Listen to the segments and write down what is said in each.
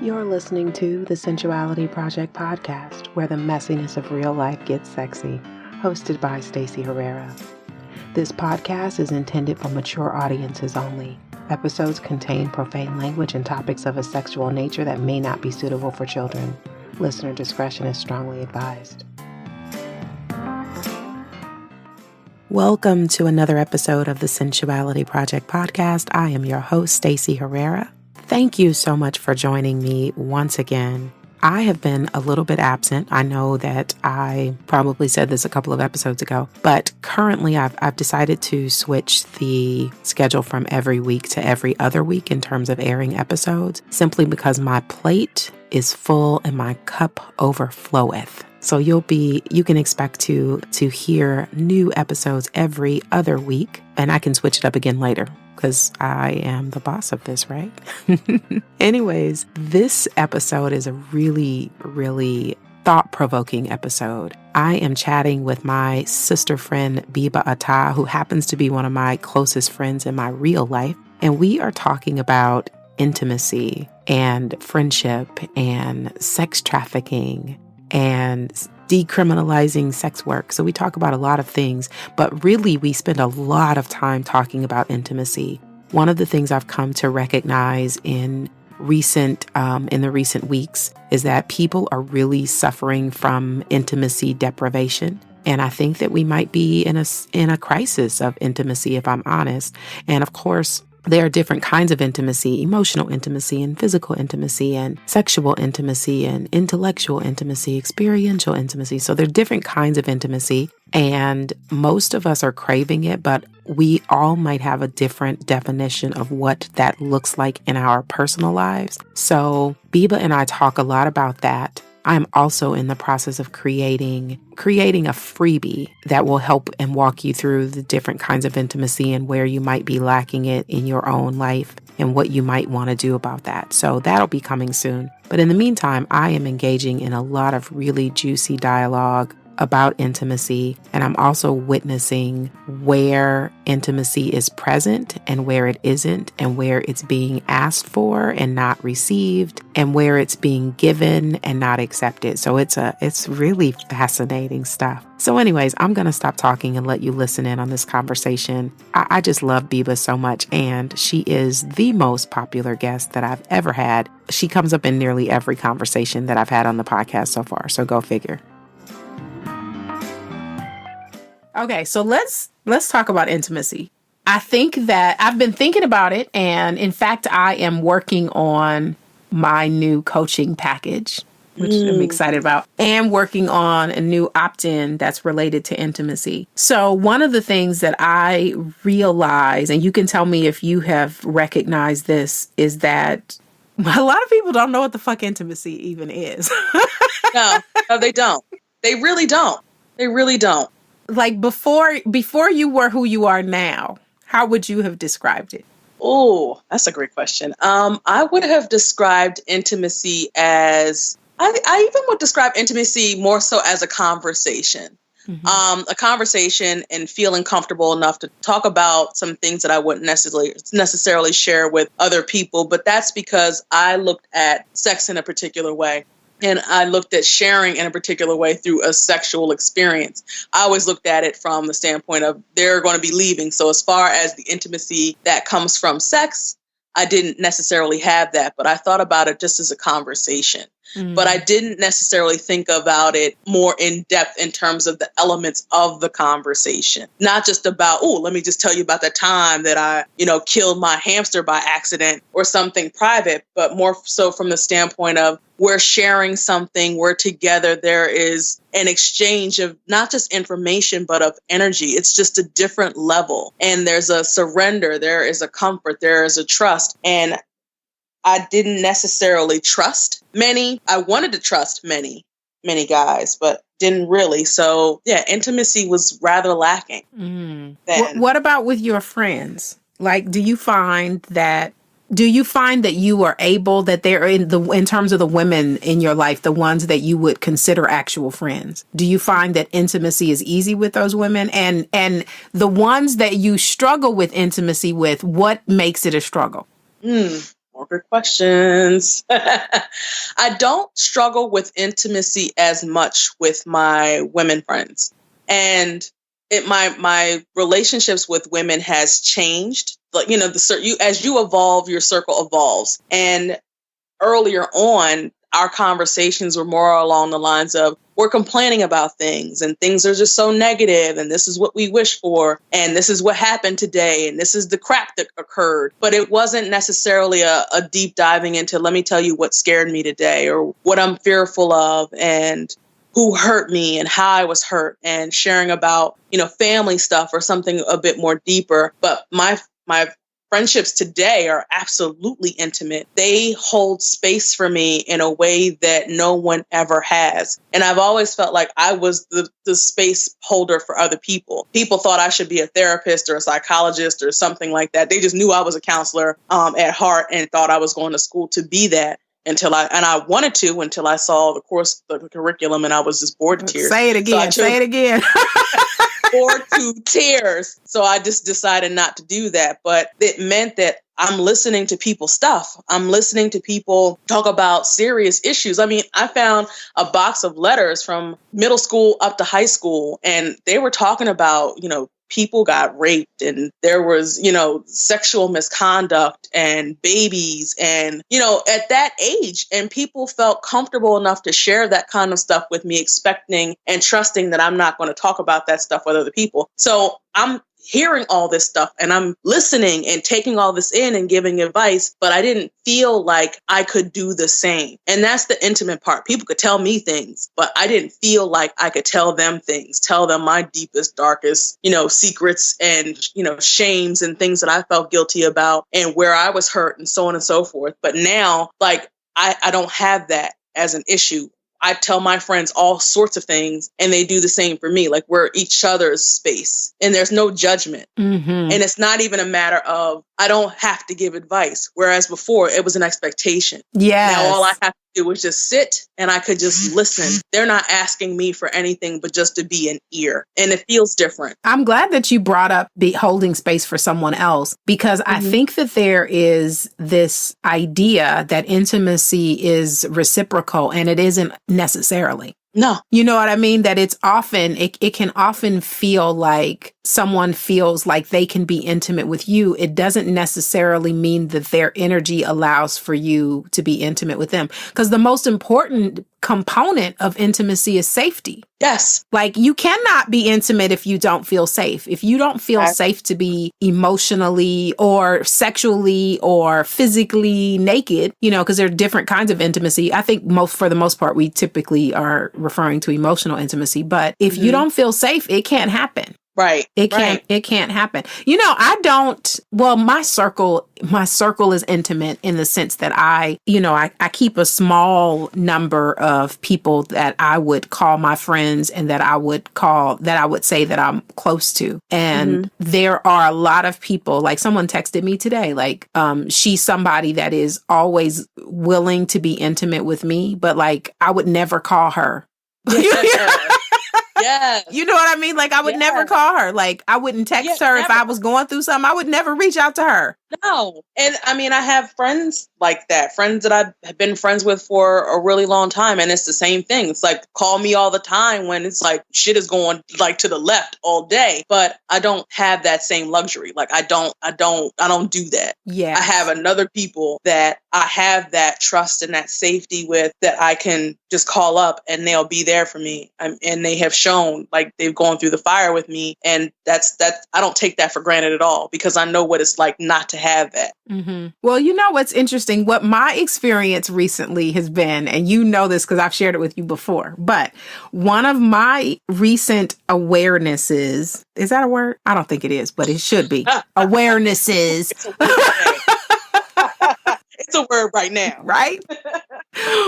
You're listening to the Sensuality Project podcast, where the messiness of real life gets sexy, hosted by Stacey Herrera. This podcast is intended for mature audiences only. Episodes contain profane language and topics of a sexual nature that may not be suitable for children. Listener discretion is strongly advised. Welcome to another episode of the Sensuality Project podcast. I am your host, Stacey Herrera. Thank you so much for joining me once again. I have been a little bit absent. I know that I probably said this a couple of episodes ago, but currently I've decided to switch the schedule from every week to every other week in terms of airing episodes, simply because my plate is full and my cup overfloweth. So you can expect to hear new episodes every other week, and I can switch it up again later because I am the boss of this, right? Anyways, this episode is a really, really thought-provoking episode. I am chatting with my sister friend, Biba Atta, who happens to be one of my closest friends in my real life. And we are talking about intimacy and friendship and sex trafficking and decriminalizing sex work. So we talk about a lot of things, but really we spend a lot of time talking about intimacy. One of the things I've come to recognize in the recent weeks is that people are really suffering from intimacy deprivation. And I think that we might be in a crisis of intimacy, if I'm honest. And of course, there are different kinds of intimacy: emotional intimacy and physical intimacy and sexual intimacy and intellectual intimacy, experiential intimacy. So there are different kinds of intimacy, and most of us are craving it, but we all might have a different definition of what that looks like in our personal lives. So Biba and I talk a lot about that. I'm also in the process of creating a freebie that will help and walk you through the different kinds of intimacy and where you might be lacking it in your own life and what you might want to do about that. So that'll be coming soon. But in the meantime, I am engaging in a lot of really juicy dialogue about intimacy, and I'm also witnessing where intimacy is present and where it isn't, and where it's being asked for and not received, and where it's being given and not accepted. So it's really fascinating stuff. So anyways, I'm going to stop talking and let you listen in on this conversation. I just love Biba so much, and she is the most popular guest that I've ever had. She comes up in nearly every conversation that I've had on the podcast so far, so go figure. Okay, so let's talk about intimacy. I think that I've been thinking about it, and in fact, I am working on my new coaching package, which I'm excited about, and working on a new opt-in that's related to intimacy. So one of the things that I realize, and you can tell me if you have recognized this, is that a lot of people don't know what the fuck intimacy even is. No, they don't. They really don't. They really don't. Like before you were who you are now, how would you have described it? Oh, that's a great question. I would have described intimacy as, I even would describe intimacy more so as a conversation. Mm-hmm. A conversation and feeling comfortable enough to talk about some things that I wouldn't necessarily share with other people. But that's because I looked at sex in a particular way. And I looked at sharing in a particular way through a sexual experience. I always looked at it from the standpoint of they're going to be leaving. So as far as the intimacy that comes from sex, I didn't necessarily have that, but I thought about it just as a conversation. Mm-hmm. But I didn't necessarily think about it more in depth in terms of the elements of the conversation. Not just about, let me just tell you about the time that I, killed my hamster by accident or something private, but more so from the standpoint of we're sharing something, we're together, there is an exchange of not just information, but of energy. It's just a different level. And there's a surrender, there is a comfort, there is a trust. And I didn't necessarily trust many. I wanted to trust many guys, but didn't really. So yeah, intimacy was rather lacking. What about with your friends? Like, do you find that you are able, that they're in terms of the women in your life, the ones that you would consider actual friends? Do you find that intimacy is easy with those women? And the ones that you struggle with intimacy with, what makes it a struggle? More All good questions. I don't struggle with intimacy as much with my women friends. And my relationships with women has changed. Like, as you evolve, your circle evolves. And earlier on, our conversations were more along the lines of, we're complaining about things and things are just so negative, and this is what we wish for, and this is what happened today, and this is the crap that occurred. But it wasn't necessarily a deep diving into, let me tell you what scared me today, or what I'm fearful of, and who hurt me and how I was hurt, and sharing about, family stuff or something a bit more deeper. But my friendships today are absolutely intimate. They hold space for me in a way that no one ever has. And I've always felt like I was the space holder for other people. People thought I should be a therapist or a psychologist or something like that. They just knew I was a counselor at heart and thought I was going to school to be that. Until I wanted to, until I saw the curriculum, and I was just bored to tears. Say it again. Say it again. Bored to tears. So I just decided not to do that. But it meant that I'm listening to people's stuff. I'm listening to people talk about serious issues. I mean, I found a box of letters from middle school up to high school, and they were talking about, people got raped, and there was, sexual misconduct and babies, and, at that age, and people felt comfortable enough to share that kind of stuff with me, expecting and trusting that I'm not going to talk about that stuff with other people. So I'm hearing all this stuff and I'm listening and taking all this in and giving advice, but I didn't feel like I could do the same. And that's the intimate part. People could tell me things, but I didn't feel like I could tell them things, tell them my deepest, darkest, secrets and, shames and things that I felt guilty about and where I was hurt and so on and so forth. But now, like, I don't have that as an issue. I tell my friends all sorts of things and they do the same for me. Like, we're each other's space and there's no judgment. Mm-hmm. And it's not even a matter of, I don't have to give advice. Whereas before it was an expectation. Yes. Now all I have to do is just sit and I could just listen. They're not asking me for anything but just to be an ear. And it feels different. I'm glad that you brought up holding space for someone else, because I think that there is this idea that intimacy is reciprocal, and it isn't necessarily. No. You know what I mean? That it's often, it can often feel like someone feels like they can be intimate with you. It doesn't necessarily mean that their energy allows for you to be intimate with them. Because the most important component of intimacy is safety. Yes. Like, you cannot be intimate if you don't feel safe. If you don't feel safe to be emotionally or sexually or physically naked, because there are different kinds of intimacy. I think for the most part, we typically are referring to emotional intimacy. But if you don't feel safe, it can't happen. Right. It can't happen. My circle is intimate in the sense that I keep a small number of people that I would call my friends and that I would say that I'm close to. And there are a lot of people, like someone texted me today, like, she's somebody that is always willing to be intimate with me, but like, I would never call her. Yeah. You know what I mean? Like, I would never call her. Like, I wouldn't text her if I was going through something. I would never reach out to her. No. And I mean, I have friends like that, friends that I've been friends with for a really long time. And it's the same thing. It's like, call me all the time when it's like shit is going like to the left all day. But I don't have that same luxury. Like, I don't do that. Yeah. I have another people that I have that trust and that safety with, that I can just call up and they'll be there for me. And they have shown like they've gone through the fire with me. And that's I don't take that for granted at all, because I know what it's like not to have that. Mm-hmm. Well, you know what's interesting? What my experience recently has been, and you know this because I've shared it with you before, but one of my recent awarenesses, is that a word? I don't think it is, but it should be. Awarenesses. It's a word right now. Right?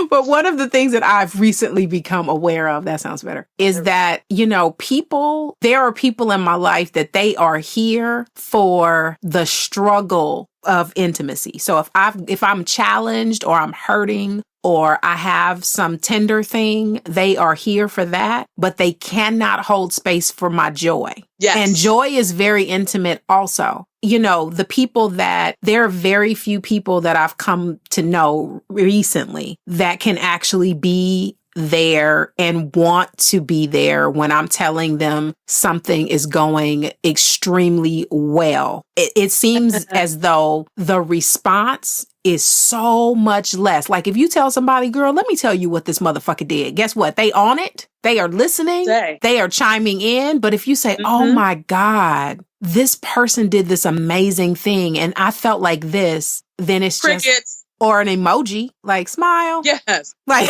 But one of the things that I've recently become aware of, that sounds better, is that, there are people in my life that they are here for the struggle of intimacy. So if I'm challenged or I'm hurting or I have some tender thing, they are here for that, but they cannot hold space for my joy. Yes. And joy is very intimate also. the people that there are very few people that I've come to know recently that can actually be there and want to be there when I'm telling them something is going extremely well. It seems as though the response is so much less. Like if you tell somebody, girl, let me tell you what this motherfucker did. Guess what? They on it. They are listening. They are chiming in. But if you say, oh my God, this person did this amazing thing and I felt like this, then it's crickets. Just, or an emoji, like smile. Yes. Like,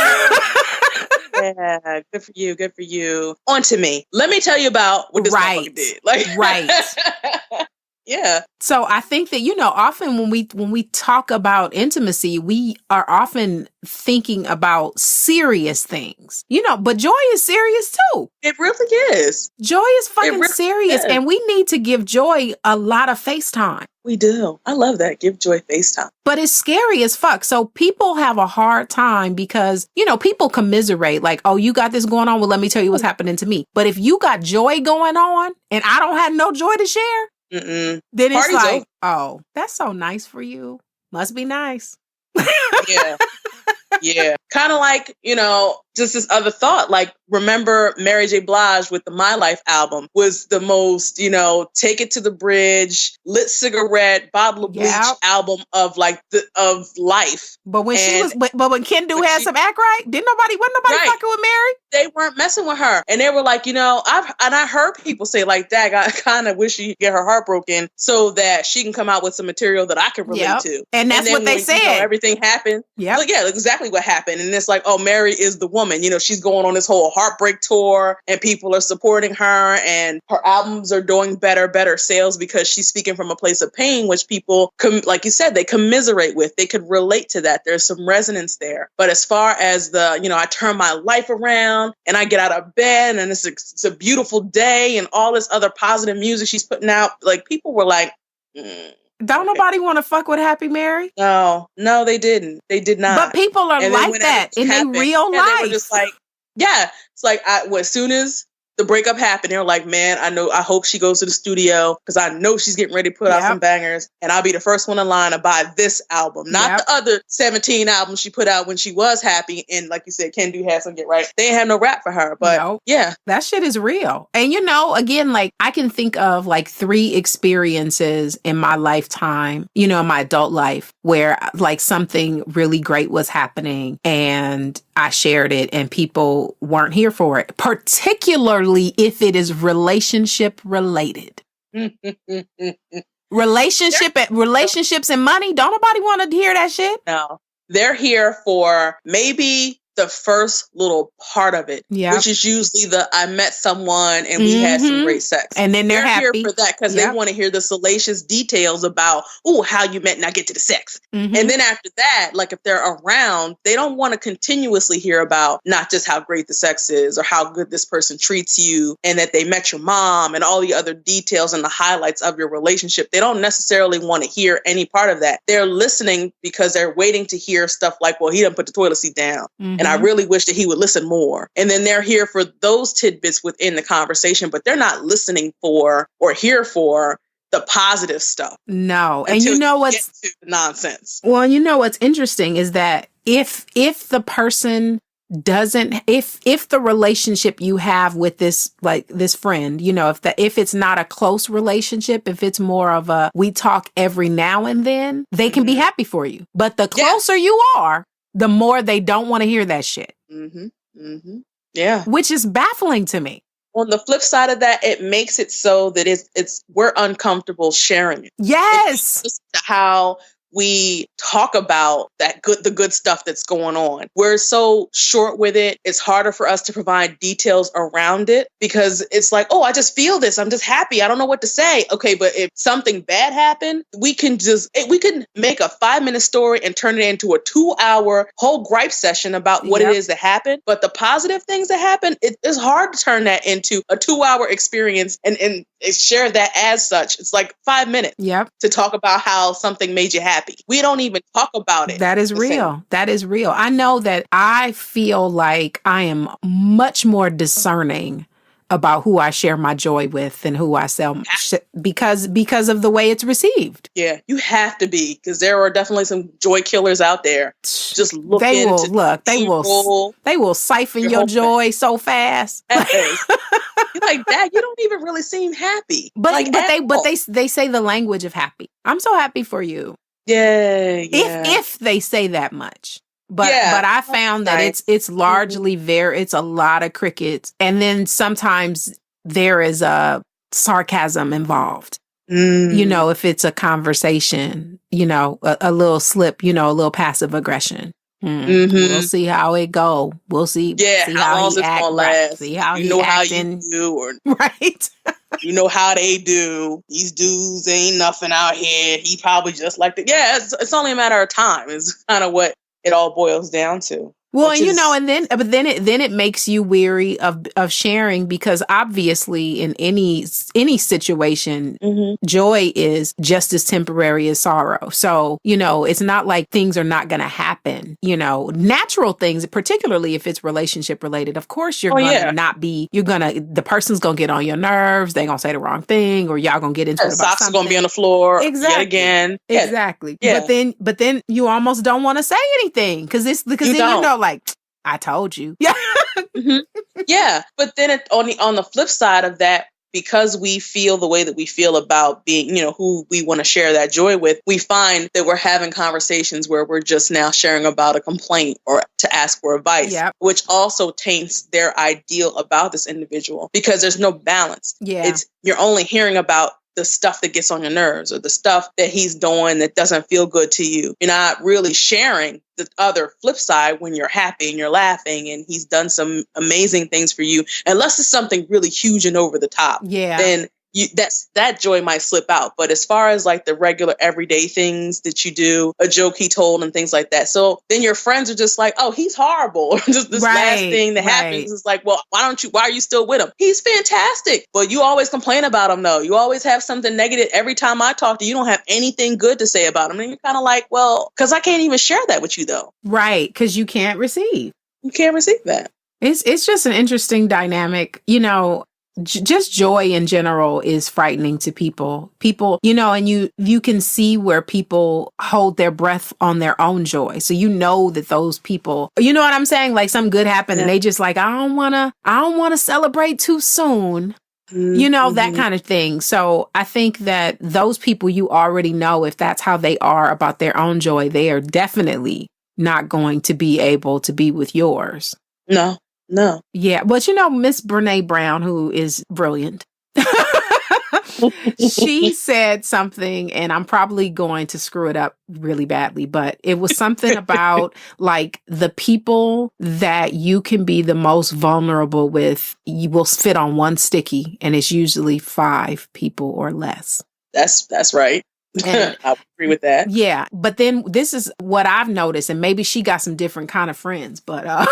yeah, good for you. Good for you. On to me. Let me tell you about what this motherfucker did. Like, right. Yeah. So I think that, often when we talk about intimacy, we are often thinking about serious things, but joy is serious too. It really is. Joy is fucking serious. And we need to give joy a lot of face time. We do. I love that. Give joy FaceTime. But it's scary as fuck. So people have a hard time because, people commiserate like, oh, you got this going on. Well, let me tell you what's happening to me. But if you got joy going on and I don't have no joy to share, then it's Party's like, over. Oh, that's so nice for you. Must be nice. Yeah. Yeah. Kind of like, just this other thought, like, remember Mary J. Blige with the My Life album was the most, take it to the bridge, lit cigarette, bottle of bleach album of of life. But when but when Ken Do had some act right, wasn't nobody fucking with Mary? They weren't messing with her. And they were like, I heard people say like that, I kind of wish she could get her heart broken so that she can come out with some material that I can relate to. And that's what they said. Everything happened. Yeah, exactly what happened. And it's like, oh, Mary is the woman. She's going on this whole heartbreak tour and people are supporting her and her albums are doing better sales because she's speaking from a place of pain, which people, like you said, they commiserate with. They could relate to that. There's some resonance there. But as far as I turn my life around and I get out of bed and it's a beautiful day and all this other positive music she's putting out, like people were like, Don't nobody want to fuck with Happy Mary? No, they didn't. They did not. But people are like that in their real life. They were just like, yeah. It's like, as soon as the breakup happened, they were like, man, I hope she goes to the studio because I know she's getting ready to put out some bangers and I'll be the first one in line to buy this album. Not the other 17 albums she put out when she was happy. And like you said, Ken Do had some get right. They ain't have no rap for her, but yeah. That shit is real. And again, like I can think of like 3 experiences in my lifetime, in my adult life where like something really great was happening and I shared it and people weren't here for it, particularly if it is relationship related. Relationships and money. Don't nobody want to hear that shit. No, they're here for maybe the first little part of it, which is usually I met someone and we had some great sex. And then they're happy. Here for that because they want to hear the salacious details about, how you met and I get to the sex. And then after that, like if they're around, they don't want to continuously hear about not just how great the sex is or how good this person treats you and that they met your mom and all the other details and the highlights of your relationship. They don't necessarily want to hear any part of that. They're listening because they're waiting to hear stuff like, well, he done put the toilet seat down. And I really wish that he would listen more. And then they're here for those tidbits within the conversation, but they're not listening for or here for the positive stuff. No. And what's nonsense. Well, what's interesting is that if the person doesn't, if the relationship you have with this friend, if it's not a close relationship, if it's more of a, we talk every now and then, they can be happy for you. But the closer you are, the more they don't want to hear that shit. Yeah. Which is baffling to me. On the flip side of that, it makes it so that we're uncomfortable sharing it. Yes. It's just how we talk about the good stuff that's going on. We're so short with it. It's harder for us to provide details around it because it's like, oh, I just feel this. I'm just happy. I don't know what to say. Okay, but if something bad happened, we can make a 5-minute story and turn it into a 2-hour whole gripe session about what it is that happened. But the positive things that happen, it is hard to turn that into a 2-hour experience and share that as such. It's like 5 minutes to talk about how something made you happy. We don't even talk about it. That is real. That is real. I know that I feel like I am much more discerning about who I share my joy with and who I because of the way it's received. Yeah, you have to be, because there are definitely some joy killers out there. Just look they into they will siphon your joy so fast. Yes. You're like, Dad, you don't even really seem happy. But they say the language of happy. I'm so happy for you. Yeah. If they say that much. But I found that it's largely it's a lot of crickets. And then sometimes there is a sarcasm involved. You know, if it's a conversation, you know, a little slip, you know, a little passive aggression. We'll see how it go. We'll see. Yeah, see how long it's gonna last. See how you know how you do, or right. You know how they do. These dudes ain't nothing out here. He probably just like that. Yeah, it's only a matter of time. Is kind of what it all boils down to. Well, and you know, but then it makes you weary of sharing, because obviously in any situation, joy is just as temporary as sorrow. So, you know, it's not like things are not going to happen. You know, natural things, particularly if it's relationship related. Of course, the person's going to get on your nerves. They're going to say the wrong thing, or y'all going to get into it about socks something. Are going to be on the floor yet again. Exactly. Yeah. But then you almost don't want to say anything because you know, like, I told you. Yeah. Yeah. But then on the flip side of that, because we feel the way that we feel about being, you know, who we want to share that joy with, we find that we're having conversations where we're just now sharing about a complaint or to ask for advice, which also taints their ideal about this individual, because there's no balance. Yeah. You're only hearing about the stuff that gets on your nerves, or the stuff that he's doing that doesn't feel good to you. You're not really sharing the other flip side when you're happy and you're laughing and he's done some amazing things for you. Unless it's something really huge and over the top. Yeah. Then that joy might slip out. But as far as like the regular everyday things that you do, a joke he told and things like that. So then your friends are just like, oh, he's horrible. Or just this last thing that happens is like, well, why are you still with him? He's fantastic. But you always complain about him though. You always have something negative. Every time I talk to you, you don't have anything good to say about him. And you're kind of like, well, because I can't even share that with you though. Right. Because you can't receive. You can't receive that. It's just an interesting dynamic. You know, just joy in general is frightening to people, you know, and you can see where people hold their breath on their own joy. So, you know, that those people, you know what I'm saying? Like something good happened and they just like, I don't want to celebrate too soon. You know, that kind of thing. So I think that those people, you already know if that's how they are about their own joy, they are definitely not going to be able to be with yours. No. Yeah. But, you know, Miss Brene Brown, who is brilliant, she said something, and I'm probably going to screw it up really badly, but it was something about like the people that you can be the most vulnerable with, you will fit on one sticky, and it's usually 5 people or less. That's right. I agree with that. Yeah. But then this is what I've noticed, and maybe she got some different kind of friends, but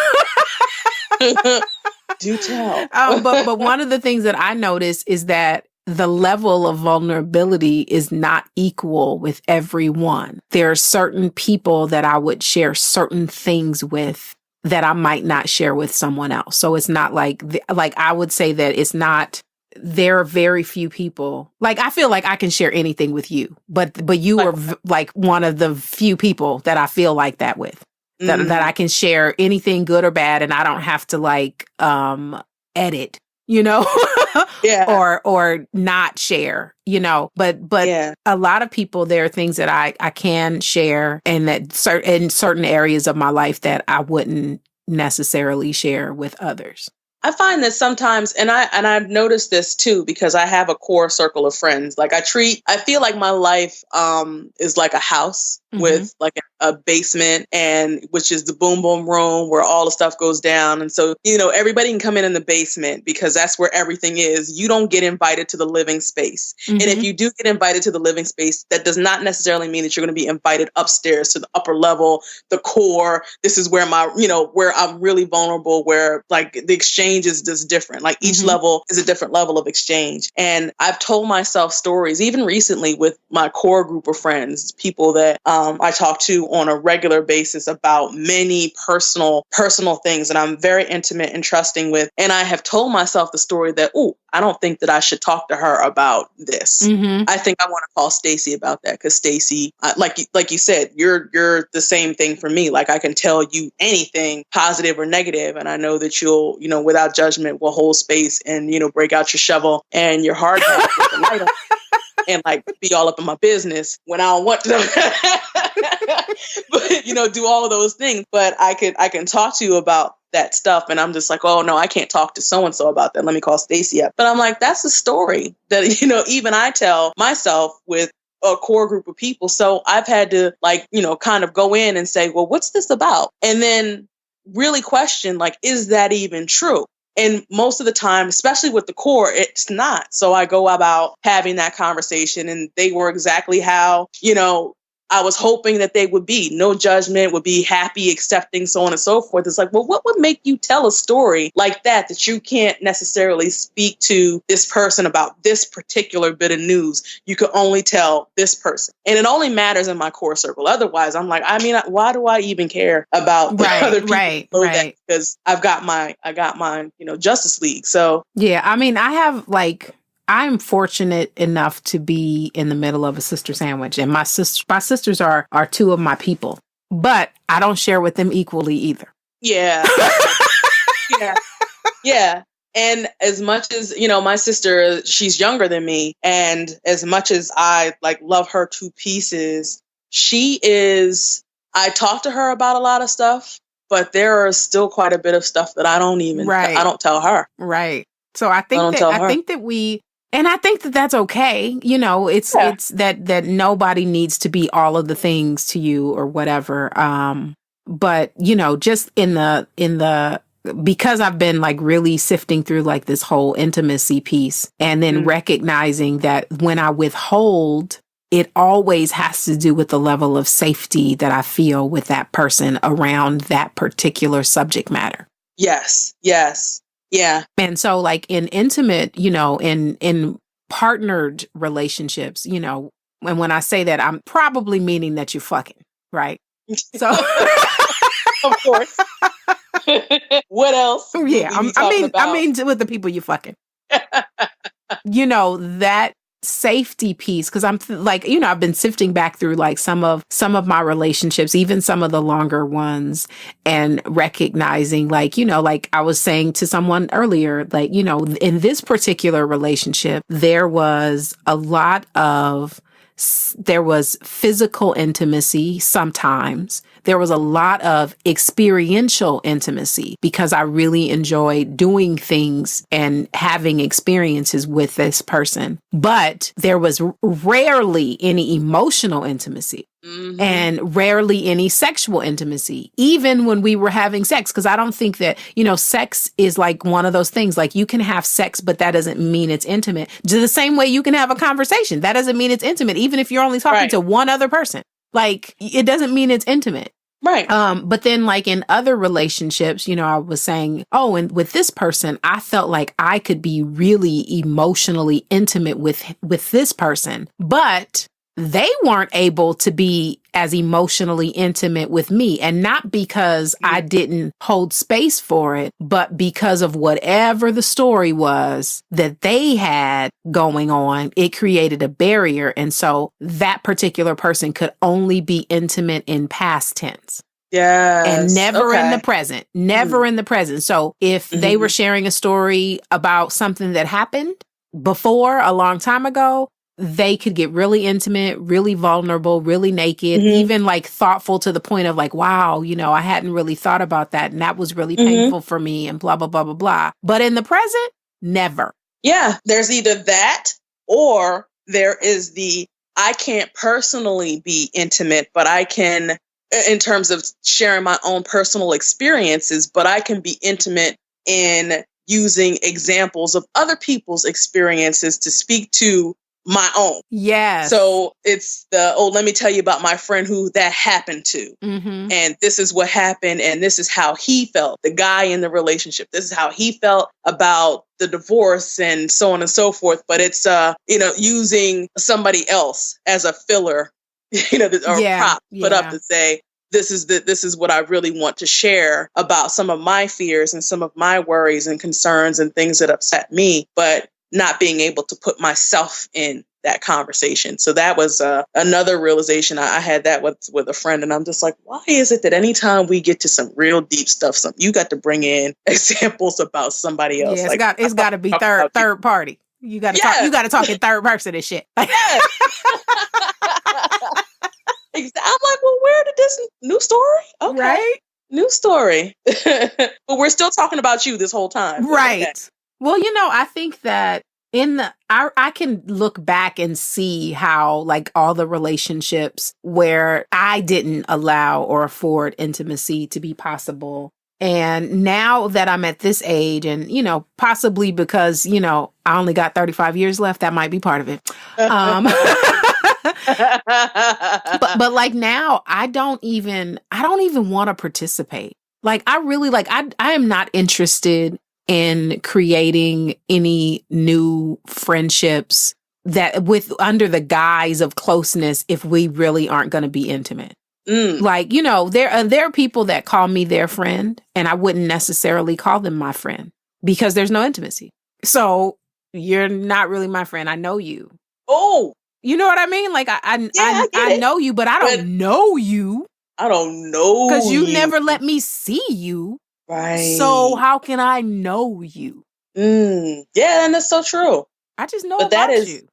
do tell. But one of the things that I noticed is that the level of vulnerability is not equal with everyone. There are certain people that I would share certain things with that I might not share with someone else. So it's not like I would say that it's not. There are very few people. Like, I feel like I can share anything with you, but you are like one of the few people that I feel like that with. That I can share anything good or bad, and I don't have to like edit, you know, or not share, you know. But a lot of people, there are things that I can share, and that in certain areas of my life that I wouldn't necessarily share with others. I find that sometimes, and I've noticed this too, because I have a core circle of friends. Like I feel like my life is like a house with like a basement, and which is the boom boom room where all the stuff goes down. And so, you know, everybody can come in the basement because that's where everything is. You don't get invited to the living space. And if you do get invited to the living space, that does not necessarily mean that you're going to be invited upstairs to the upper level, the core. This is where where I'm really vulnerable, where like the exchange exchange is just different. Like each level is a different level of exchange. And I've told myself stories, even recently with my core group of friends, people that I talk to on a regular basis about many personal things that I'm very intimate and trusting with. And I have told myself the story that, I don't think that I should talk to her about this. I think I want to call Stacy about that, because Stacy, like you said, you're the same thing for me. Like I can tell you anything positive or negative, and I know that you'll, without judgment, will hold space and break out your shovel and your hard hat with the light on and like be all up in my business when I don't want to. But do all of those things. But I can talk to you about that stuff, and I'm just like, oh no, I can't talk to so and so about that. Let me call Stacy up. But I'm like, that's a story that even I tell myself with a core group of people. So I've had to kind of go in and say, well, what's this about? And then really question, like, is that even true? And most of the time, especially with the core, it's not. So I go about having that conversation, and they were exactly how, I was hoping that they would be. No judgment, would be happy, accepting, so on and so forth. It's like, well, what would make you tell a story like that you can't necessarily speak to this person about this particular bit of news? You can only tell this person. And it only matters in my core circle. Otherwise, I'm like, why do I even care about other people? That? Because I got my Justice League. So yeah, I'm fortunate enough to be in the middle of a sister sandwich, and my sisters are two of my people, but I don't share with them equally either. Yeah. Yeah. And as much as, my sister, she's younger than me, and as much as I love her to pieces, I talk to her about a lot of stuff, but there is still quite a bit of stuff that I don't even, I don't tell her. Right. So I think that that's okay. It's that nobody needs to be all of the things to you or whatever. But just in the because I've been really sifting through this whole intimacy piece, and then recognizing that when I withhold, it always has to do with the level of safety that I feel with that person around that particular subject matter. Yes. Yeah. And so in intimate, in partnered relationships, and when I say that, I'm probably meaning that you're fucking, right? So of course. What else? Yeah. I mean with the people you're fucking, that safety piece, because I'm I've been sifting back through some of my relationships, even some of the longer ones, and recognizing I was saying to someone earlier, in this particular relationship, there was physical intimacy sometimes. There was a lot of experiential intimacy because I really enjoyed doing things and having experiences with this person. But there was rarely any emotional intimacy. And rarely any sexual intimacy, even when we were having sex. Because I don't think that, sex is one of those things. You can have sex, but that doesn't mean it's intimate. Just the same way you can have a conversation. That doesn't mean it's intimate, even if you're only talking to one other person. It doesn't mean it's intimate. Right. But then in other relationships, I was saying, and with this person, I felt like I could be really emotionally intimate with this person, but they weren't able to be as emotionally intimate with me. And not because I didn't hold space for it, but because of whatever the story was that they had going on, it created a barrier. And so that particular person could only be intimate in past tense. Yes. And never in the present, in the present. So if they were sharing a story about something that happened before a long time ago, they could get really intimate, really vulnerable, really naked, even thoughtful to the point of wow, I hadn't really thought about that. And that was really painful for me and blah, blah, blah, blah, blah. But in the present, never. Yeah. There's either that, or there is I can't personally be intimate, but I can, in terms of sharing my own personal experiences, but I can be intimate in using examples of other people's experiences to speak to my own. Yes. So it's let me tell you about my friend who that happened to. Mm-hmm. And this is what happened. And this is how he felt, the guy in the relationship. This is how he felt about the divorce and so on and so forth. But it's, using somebody else as a filler, or prop put up to say, this is what I really want to share about some of my fears and some of my worries and concerns and things that upset me, but not being able to put myself in that conversation. So that was another realization. I had that with a friend, and I'm just like, why is it that anytime we get to some real deep stuff, you got to bring in examples about somebody else? Yeah, it's got to be third party. You got to talk. You got to talk in third person and shit. Yes. I'm like, well, where did this new story? Okay, right, new story. But we're still talking about you this whole time, right? Okay. Well, I think that I can look back and see how like all the relationships where I didn't allow or afford intimacy to be possible. And now that I'm at this age and, possibly because, I only got 35 years left, that might be part of it. But like now I don't even want to participate. Like I really I am not interested in creating any new friendships that with under the guise of closeness if we really aren't going to be intimate. Like, there are people that call me their friend and I wouldn't necessarily call them my friend because there's no intimacy. So you're not really my friend. I know you. Oh, you know what I mean? Like I know you, but I don't know you. I don't know because you never let me see you. Right. So how can I know you? Yeah, and that's so true. I just know about you.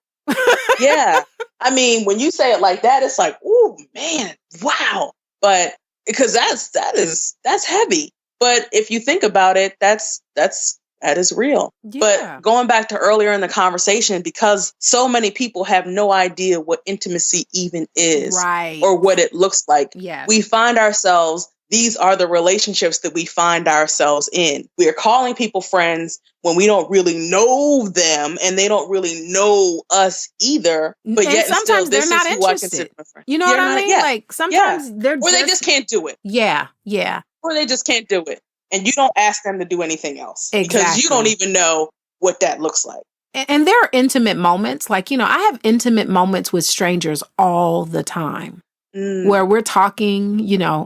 Yeah. I mean, when you say it like that, it's like, oh man, wow. But because that's heavy. But if you think about it, that is real. Yeah. But going back to earlier in the conversation, because so many people have no idea what intimacy even is, right, or what it looks like. Yes. We find ourselves, these are the relationships that we find ourselves in. We are calling people friends when we don't really know them and they don't really know us either. But yet sometimes still, they're not interested. You know what I mean? Like sometimes they're or they just can't do it. Yeah. Or they just can't do it. And you don't ask them to do anything else. Exactly. Because you don't even know what that looks like. And there are intimate moments. Like, I have intimate moments with strangers all the time. Where we're talking,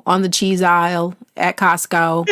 on the cheese aisle at Costco.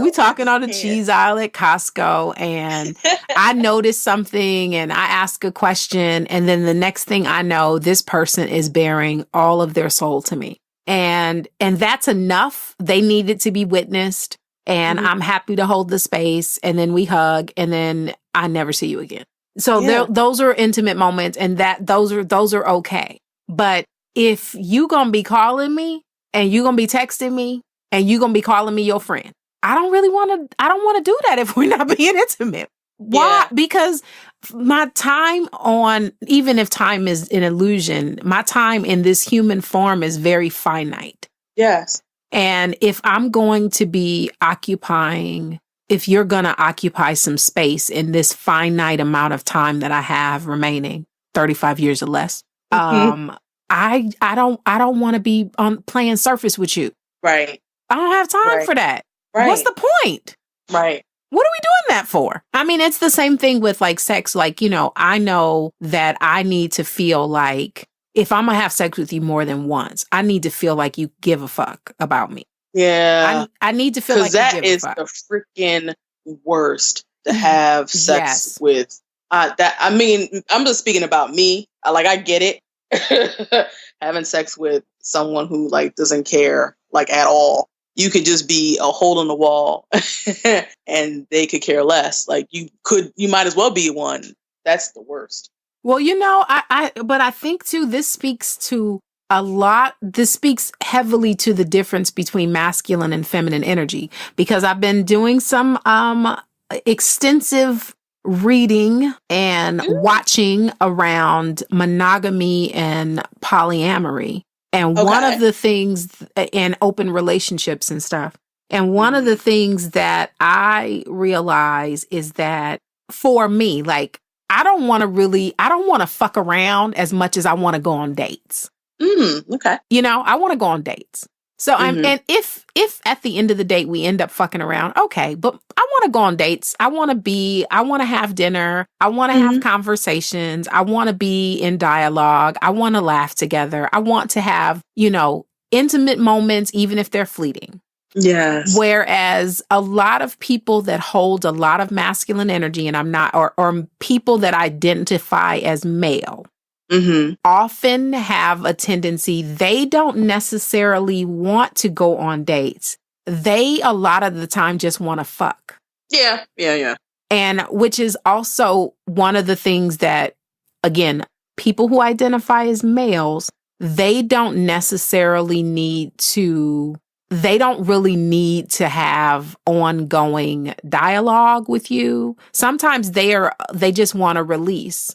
We talking on the cheese aisle at Costco, and I notice something and I ask a question, and then the next thing I know, this person is bearing all of their soul to me. And that's enough. They need it to be witnessed, and I'm happy to hold the space, and then we hug, and then I never see you again. So those are intimate moments, and those are okay. But if you gonna be calling me and you gonna be texting me and you gonna be calling me your friend, I don't want to do that if we're not being intimate. Why? Yeah. Because my time even if time is an illusion, my time in this human form is very finite. Yes. And if I'm going to be if you're going to occupy some space in this finite amount of time that I have remaining, 35 years or less, I don't want to be playing surface with you. Right. I don't have time for that. Right. What's the point? Right. What are we doing that for? I mean, it's the same thing with like sex. Like, I know that I need to feel like if I'm going to have sex with you more than once, I need to feel like you give a fuck about me. Yeah. I need to feel like that is the freaking worst to have sex with. I'm just speaking about me. I get it. Having sex with someone who doesn't care at all. You could just be a hole in the wall and they could care less. You might as well be one. That's the worst. Well, but I think too, this speaks heavily to the difference between masculine and feminine energy, because I've been doing some extensive reading and watching around monogamy and polyamory. And one of the things, and open relationships and stuff. And one of the things that I realize is that for me, like, I don't want to fuck around as much as I want to go on dates. Okay. You know, I want to go on dates. So and if at the end of the date we end up fucking around, okay, but I want to go on dates. I want to have dinner. I want to have conversations. I want to be in dialogue. I want to laugh together. I want to have, you know, intimate moments, even if they're fleeting. Yes. Whereas a lot of people that hold a lot of masculine energy, and I'm not, or people that identify as male, often have a tendency, they don't necessarily want to go on dates. They, a lot of the time, just want to fuck. Yeah. And which is also one of the things that, again, people who identify as males, they don't really need to have ongoing dialogue with you. Sometimes they just want to release.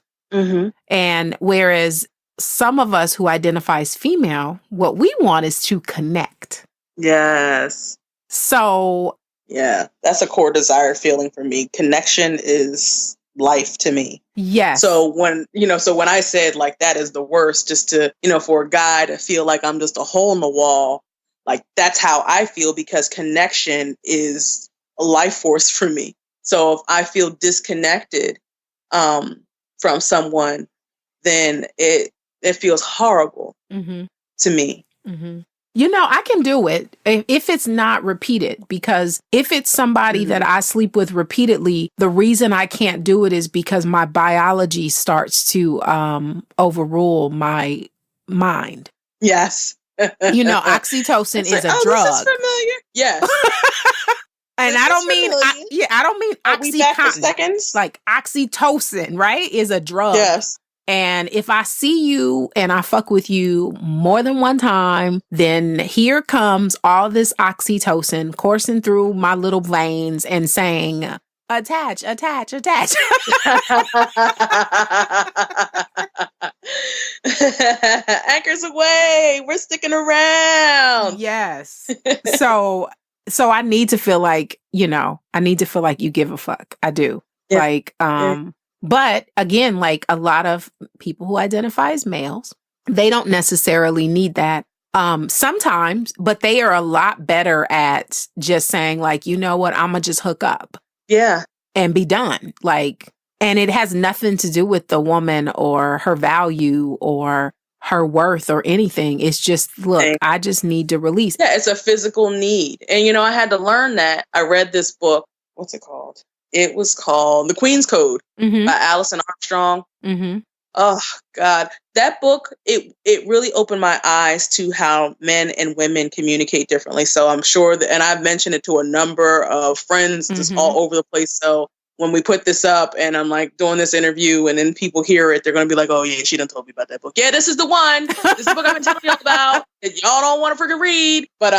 And whereas some of us who identify as female, what we want is to connect. Yes. So yeah, that's a core desire feeling for me. Connection is life to me. Yes. So when I said like that is the worst, just to, you know, for a guy to feel like I'm just a hole in the wall, like that's how I feel, because connection is a life force for me. So if I feel disconnected from someone, then it feels horrible to me. You know, I can do it if it's not repeated, because if it's somebody that I sleep with repeatedly, the reason I can't do it is because my biology starts to overrule my mind. Yes. You know, oxytocin is a drug. This is familiar. Yes. And I don't mean Oxycontin. Like oxytocin, right, is a drug. Yes. And if I see you and I fuck with you more than one time, then here comes all this oxytocin coursing through my little veins and saying, attach. Anchors away. We're sticking around. Yes. So I need to feel like, you know, you give a fuck. I do. Yeah. Like, but again, like a lot of people who identify as males, they don't necessarily need that. Sometimes, but they are a lot better at just saying like, you know what, I'm gonna just hook up. Yeah. And be done. Like, and it has nothing to do with the woman or her value or her worth or anything. It's just, look, I just need to release. Yeah, it's a physical need. And, you know, I had to learn that. I read this book. What's it called? It was called The Queen's Code by Alison Armstrong. Oh, God. That book, it really opened my eyes to how men and women communicate differently. So I'm sure that, and I've mentioned it to a number of friends just all over the place. So when we put this up and I'm like doing this interview and then people hear it, they're going to be like, oh yeah, she done told me about that book. Yeah, this is the one. This is the book I've been telling y'all about that y'all don't want to freaking read. But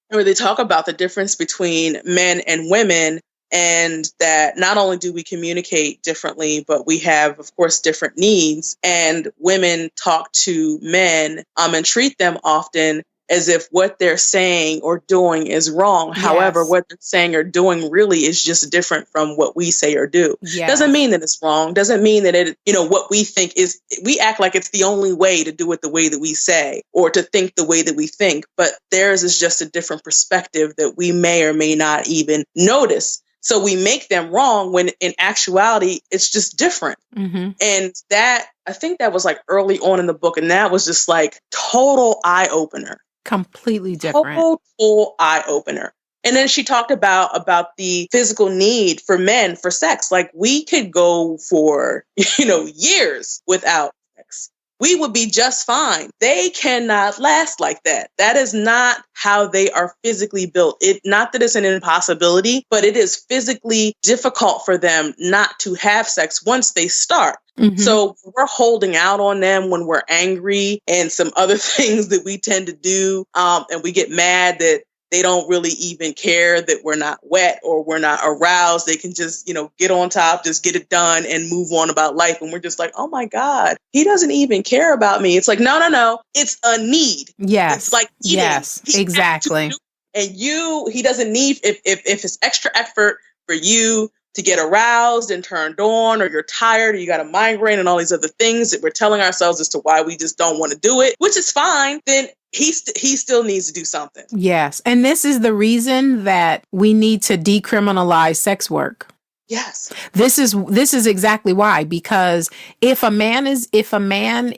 where they talk about the difference between men and women, and that not only do we communicate differently, but we have, of course, different needs. And women talk to men and treat them often as if what they're saying or doing is wrong. Yes. However, what they're saying or doing really is just different from what we say or do. Yes. Doesn't mean that it's wrong. Doesn't mean that it, you know, what we think is, we act like it's the only way to do it the way that we say or to think the way that we think. But theirs is just a different perspective that we may or may not even notice. So we make them wrong when in actuality, it's just different. And that, I think that was like early on in the book. And that was just like total eye opener. Completely different. Total eye opener. And then she talked about the physical need for men for sex. Like we could go for, you know, years without sex. We would be just fine. They cannot last like that. That is not how they are physically built. Not that it's an impossibility, but it is physically difficult for them not to have sex once they start. So we're holding out on them when we're angry and some other things that we tend to do. And we get mad that they don't really even care that we're not wet or we're not aroused. They can just, you know, get on top, just get it done and move on about life. And we're just like, oh my God, he doesn't even care about me. It's like, no. It's a need. Yes. It's like eating. Yes, exactly. And he doesn't need, if it's extra effort for you to get aroused and turned on, or you're tired, or you got a migraine and all these other things that we're telling ourselves as to why we just don't want to do it, which is fine, then he still needs to do something. Yes. And this is the reason that we need to decriminalize sex work. Yes. This is exactly why, because if a man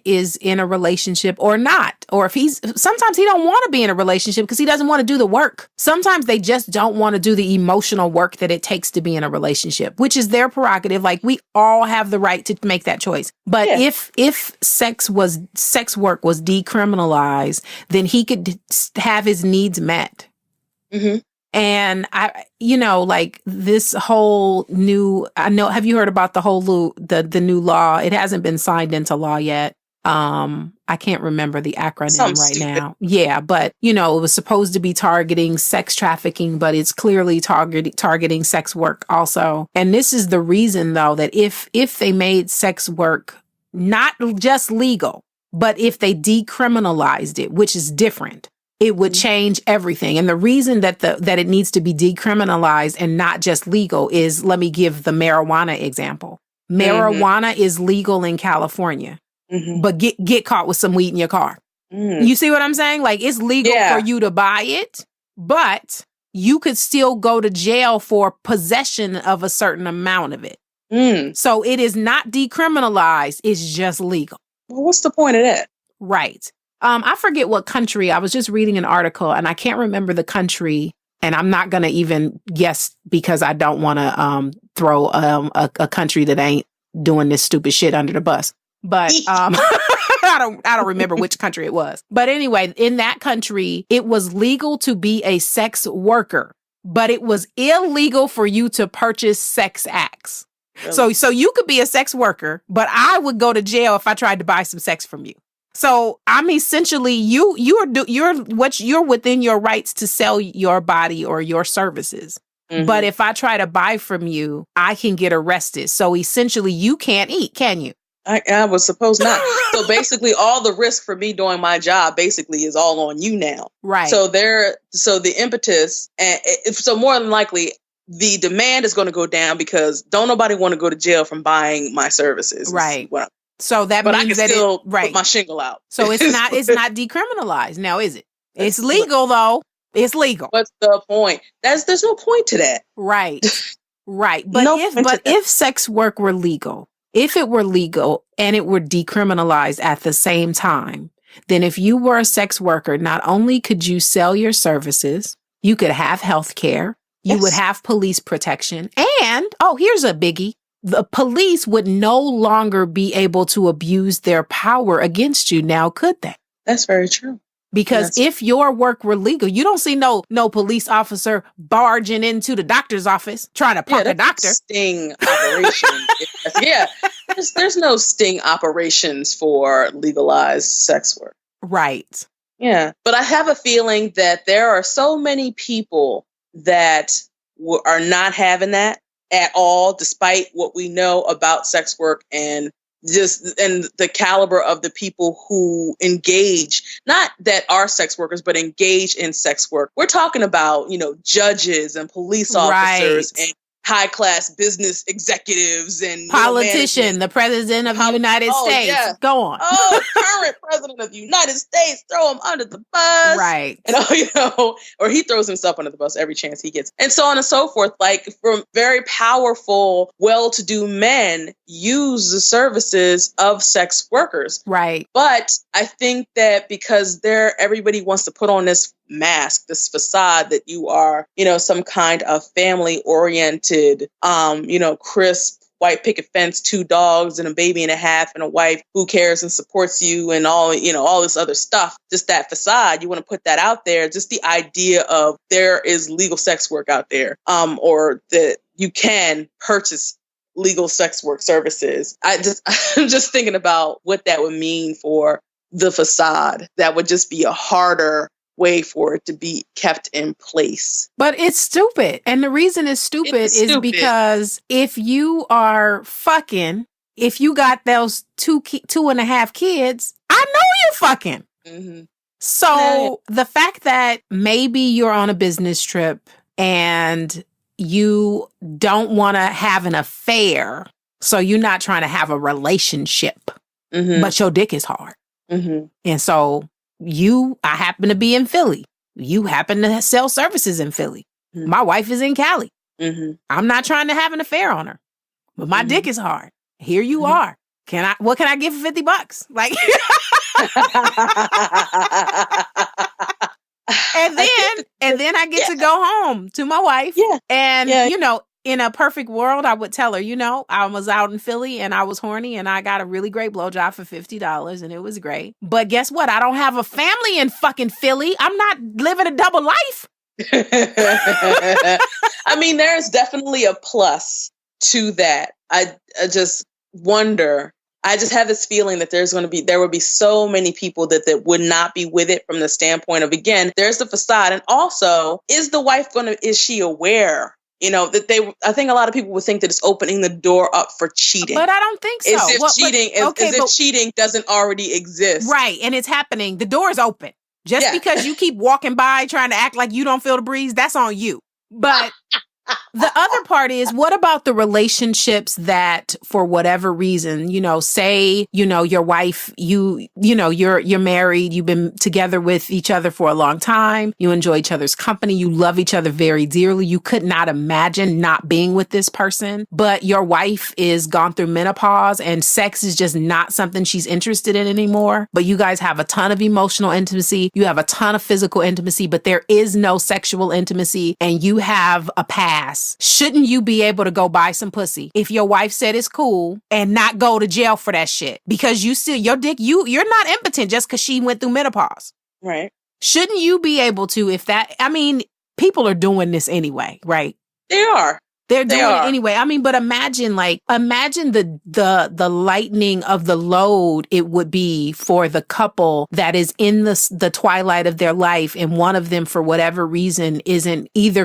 is in a relationship or not, or if sometimes he don't want to be in a relationship because he doesn't want to do the work. Sometimes they just don't want to do the emotional work that it takes to be in a relationship, which is their prerogative. Like, we all have the right to make that choice. But if sex work was decriminalized, then he could have his needs met. Mm-hmm. And like this whole new, have you heard about the whole the new law? It hasn't been signed into law yet. I can't remember the acronym now. Yeah, but it was supposed to be targeting sex trafficking, but it's clearly targeting sex work also. And this is the reason, though, that if they made sex work not just legal, but if they decriminalized it, which is different, it would change everything. And the reason that it needs to be decriminalized and not just legal is, let me give the marijuana example. Marijuana is legal in California, but get caught with some weed in your car. You see what I'm saying? Like, it's legal for you to buy it, but you could still go to jail for possession of a certain amount of it. So it is not decriminalized. It's just legal. Well, what's the point of that? Right. I forget what country. I was just reading an article and I can't remember the country, and I'm not going to even guess because I don't want to throw a country that ain't doing this stupid shit under the bus. But I don't remember which country it was. But anyway, in that country, it was legal to be a sex worker, but it was illegal for you to purchase sex acts. Really? So you could be a sex worker, but I would go to jail if I tried to buy some sex from you. So I'm essentially you're within your rights to sell your body or your services. But if I try to buy from you, I can get arrested. So essentially, you can't eat, can you? I was supposed not. So basically, all the risk for me doing my job basically is all on you now. Right. So the impetus, and so more than likely, the demand is going to go down because don't nobody want to go to jail from buying my services. Right. So that means I can that still put my shingle out. So it's not decriminalized now, is it? It's legal though. It's legal. What's the point? There's no point to that. Right. Right. But if sex work were legal, if it were legal and it were decriminalized at the same time, then if you were a sex worker, not only could you sell your services, you could have health care, you would have police protection, and here's a biggie. The police would no longer be able to abuse their power against you now, could they? That's very true. Because if your work were legal, you don't see no police officer barging into the doctor's office trying to punk a doctor. Sting operation. There's no sting operations for legalized sex work. Right. Yeah. But I have a feeling that there are so many people that are not having that at all, despite what we know about sex work and the caliber of the people who engage, not that are sex workers, but engage in sex work. We're talking about, judges and police officers and high-class business executives and politician, the president of the United States. Yeah. Go on. Current president of the United States, throw him under the bus. Right. And, or he throws himself under the bus every chance he gets. And so on and so forth. Like, from very powerful, well-to-do men use the services of sex workers. Right. But I think that because everybody wants to put on this mask, this facade that you are, some kind of family-oriented, crisp, white picket fence, 2 dogs and a baby and a half and a wife who cares and supports you and all this other stuff. Just that facade, you want to put that out there. Just the idea of there is legal sex work out there, or that you can purchase legal sex work services. I'm just thinking about what that would mean for the facade. That would just be a harder way for it to be kept in place. But it's stupid. And the reason it's stupid is because if you are fucking, if you got those 2.5 kids, I know you're fucking. Mm-hmm. So the fact that maybe you're on a business trip and you don't want to have an affair. So you're not trying to have a relationship, but your dick is hard. And so I happen to be in Philly. You happen to sell services in Philly. My wife is in Cali. I'm not trying to have an affair on her, but my dick is hard. Here you are. What can I get for $50? Like, and then I get to go home to my wife. And, in a perfect world, I would tell her, I was out in Philly and I was horny and I got a really great blowjob for $50 and it was great. But guess what? I don't have a family in fucking Philly. I'm not living a double life. I mean, there's definitely a plus to that. I just wonder. I just have this feeling that there would be so many people that would not be with it from the standpoint of, again, there's the facade. And also, is the wife is she aware? I think a lot of people would think that it's opening the door up for cheating. But I don't think so. If cheating doesn't already exist. Right. And it's happening. The door is open. Just because you keep walking by trying to act like you don't feel the breeze, that's on you. But the other part is, what about the relationships that, for whatever reason, say, your wife, you're married, you've been together with each other for a long time, you enjoy each other's company, you love each other very dearly, you could not imagine not being with this person, but your wife is gone through menopause and sex is just not something she's interested in anymore, but you guys have a ton of emotional intimacy, you have a ton of physical intimacy, but there is no sexual intimacy, and you have a past. Shouldn't you be able to go buy some pussy if your wife said it's cool and not go to jail for that shit? Because your dick, you're not impotent just because she went through menopause. Right. Shouldn't you be able to, people are doing this anyway, right? They are. They're doing it anyway. But imagine the lightening of the load it would be for the couple that is in the twilight of their life, and one of them, for whatever reason,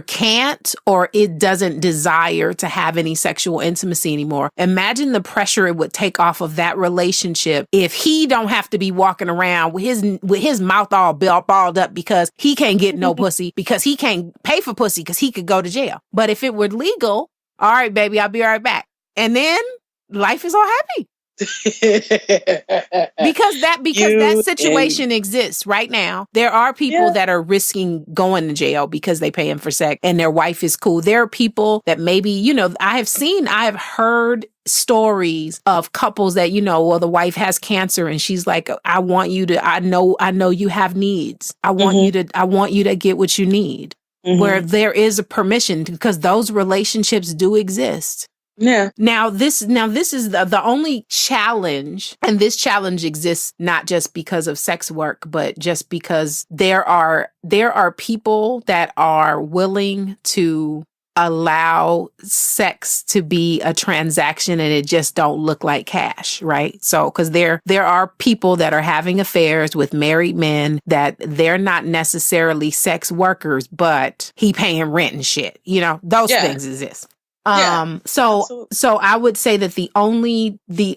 can't or it doesn't desire to have any sexual intimacy anymore. Imagine the pressure it would take off of that relationship if he don't have to be walking around with his mouth all balled up because he can't get no pussy, because he can't pay for pussy because he could go to jail. But if it were legal, all right, baby, I'll be right back. And then life is all happy. because that situation exists right now. There are people that are risking going to jail because they pay him for sex and their wife is cool. There are people that maybe, I have heard stories of couples that, the wife has cancer and she's like, I know you have needs. I want you to get what you need. Where there is a permission, because those relationships do exist. Yeah. Now this is the only challenge, and this challenge exists not just because of sex work, but just because there are people that are willing to allow sex to be a transaction and it just don't look like cash, right? So, because there are people that are having affairs with married men that they're not necessarily sex workers, but he paying rent and shit. Those things exist. So I would say that the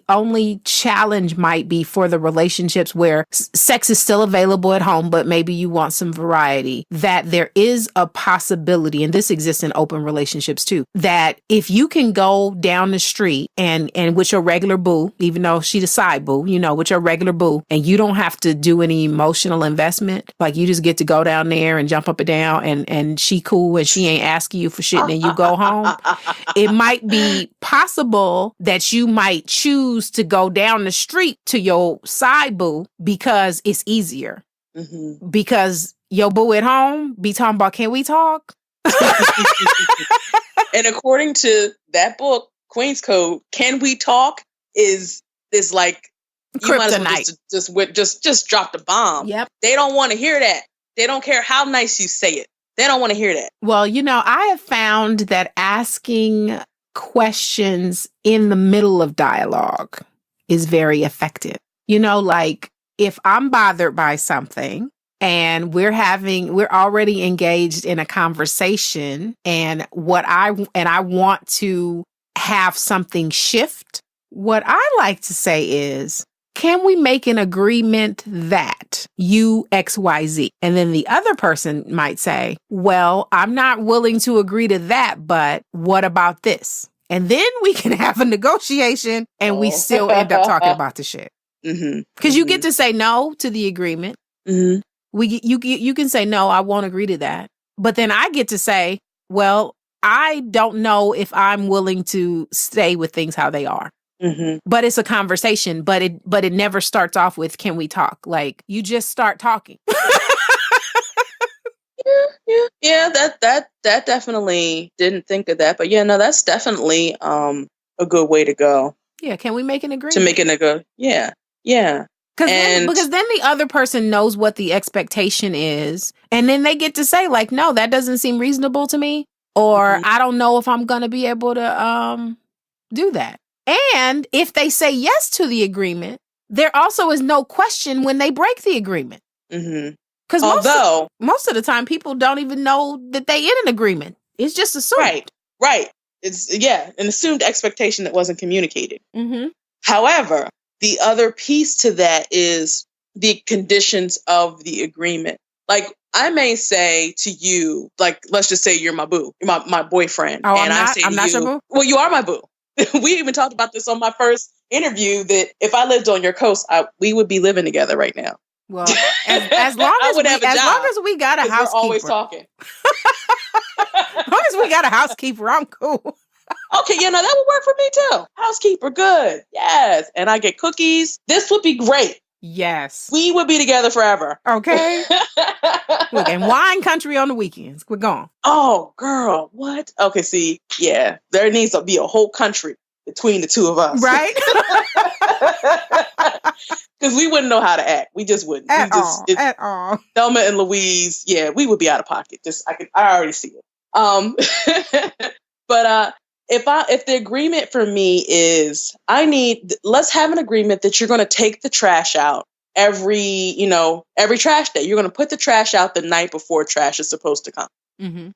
only challenge might be for the relationships where sex is still available at home, but maybe you want some variety, that there is a possibility, and this exists in open relationships too, that if you can go down the street and with your regular boo, even though she the side boo, with your regular boo, and you don't have to do any emotional investment, like you just get to go down there and jump up and down and she cool and she ain't asking you for shit and then you go home. It might be possible that you might choose to go down the street to your side boo because it's easier. Because your boo at home be talking about, can we talk? And according to that book, Queen's Code, can we talk is like kryptonite. You might as well just drop the bomb. Yep. They don't want to hear that. They don't care how nice you say it. They don't want to hear that. Well, I have found that asking questions in the middle of dialogue is very effective. Like if I'm bothered by something and we're already engaged in a conversation and I want to have something shift, what I like to say is, can we make an agreement that you XYZ? And then the other person might say, well, I'm not willing to agree to that, but what about this? And then we can have a negotiation and we still end up talking about the shit. Because you get to say no to the agreement. You can say, no, I won't agree to that. But then I get to say, well, I don't know if I'm willing to stay with things how they are. But it's a conversation, but it never starts off with, can we talk? Like, you just start talking. Yeah, that definitely didn't think of that. But yeah, no, that's definitely a good way to go. Yeah, can we make an agreement? To make it yeah. Because then the other person knows what the expectation is, and then they get to say, like, no, that doesn't seem reasonable to me, or I don't know if I'm going to be able to do that. And if they say yes to the agreement, there also is no question when they break the agreement. Because most of the time, people don't even know that they in an agreement. It's just assumed. Right. It's an assumed expectation that wasn't communicated. However, the other piece to that is the conditions of the agreement. Like, I may say to you, like, let's just say you're my boo, you're my boyfriend. Oh, and I'm not your boo? Well, you are my boo. We even talked about this on my first interview, that if I lived on your coast, we would be living together right now. Well, as long as we got a housekeeper. We're always talking. As long as we got a housekeeper, I'm cool. Okay, that would work for me too. Housekeeper, good. Yes. And I get cookies. This would be great. Yes. We would be together forever. Okay. Look, and wine country on the weekends. We're gone. Oh, girl. What? Okay, see, yeah. There needs to be a whole country between the two of us. Right? Because we wouldn't know how to act. We just wouldn't. At all. Thelma and Louise, yeah, we would be out of pocket. I already see it. But if the agreement for me is, let's have an agreement that you're going to take the trash out every trash day. You're going to put the trash out the night before trash is supposed to come.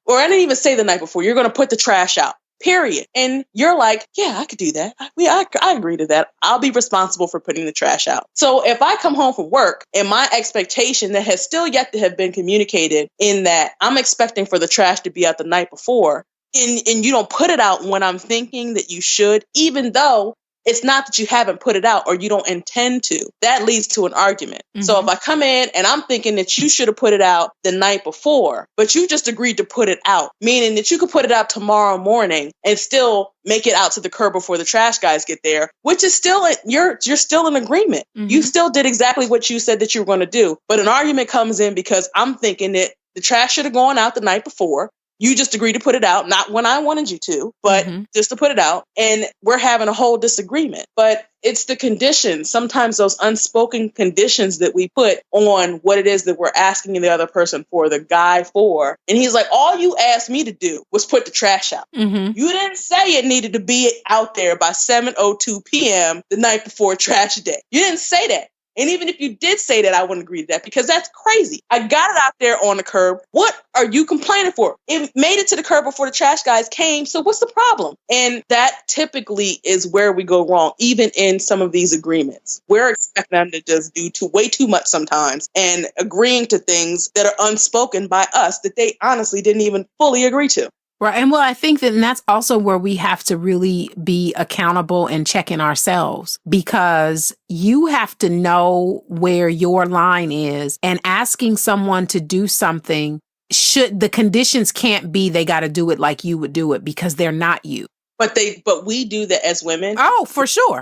Or I didn't even say the night before. You're going to put the trash out, period. And you're like, yeah, I could do that. I agree to that. I'll be responsible for putting the trash out. So if I come home from work and my expectation that has still yet to have been communicated, in that I'm expecting for the trash to be out the night before, and you don't put it out when I'm thinking that you should, even though it's not that you haven't put it out or you don't intend to, that leads to an argument. So if I come in and I'm thinking that you should have put it out the night before, but you just agreed to put it out, meaning that you could put it out tomorrow morning and still make it out to the curb before the trash guys get there, which is still, you're still in agreement. You still did exactly what you said that you were going to do. But an argument comes in because I'm thinking that the trash should have gone out the night before. You just agreed to put it out, not when I wanted you to, but just to put it out. And we're having a whole disagreement. But it's the conditions, sometimes those unspoken conditions that we put on what it is that we're asking the other person for, the guy for. And he's like, all you asked me to do was put the trash out. You didn't say it needed to be out there by 7:02 p.m. the night before trash day. You didn't say that. And even if you did say that, I wouldn't agree to that, because that's crazy. I got it out there on the curb. What are you complaining for? It made it to the curb before the trash guys came. So what's the problem? And that typically is where we go wrong, even in some of these agreements. We're expecting them to just do way too much sometimes and agreeing to things that are unspoken by us that they honestly didn't even fully agree to. Right. And I think that's also where we have to really be accountable and checking ourselves, because you have to know where your line is, and asking someone to do something, the conditions can't be they got to do it like you would do it, because they're not you. But we do that as women. Oh, for sure.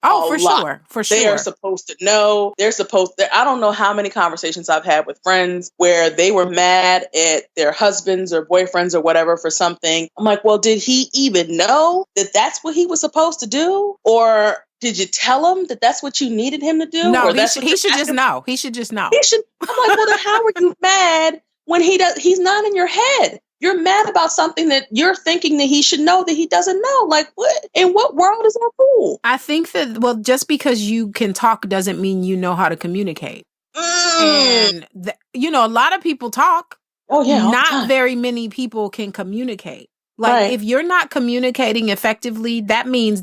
For sure. They are supposed to know. I don't know how many conversations I've had with friends where they were mad at their husbands or boyfriends or whatever for something. I'm like, well, did he even know that that's what he was supposed to do? Or did you tell him that that's what you needed him to do? No, he should just know. He should just know. I'm like, well, then how are you mad when he's not in your head? You're mad about something that you're thinking that he should know that he doesn't know. Like, what? In what world is that fool? I think that, just because you can talk doesn't mean you know how to communicate. And, a lot of people talk. Oh, yeah. Not very many people can communicate. Like, Right. if you're not communicating effectively, that means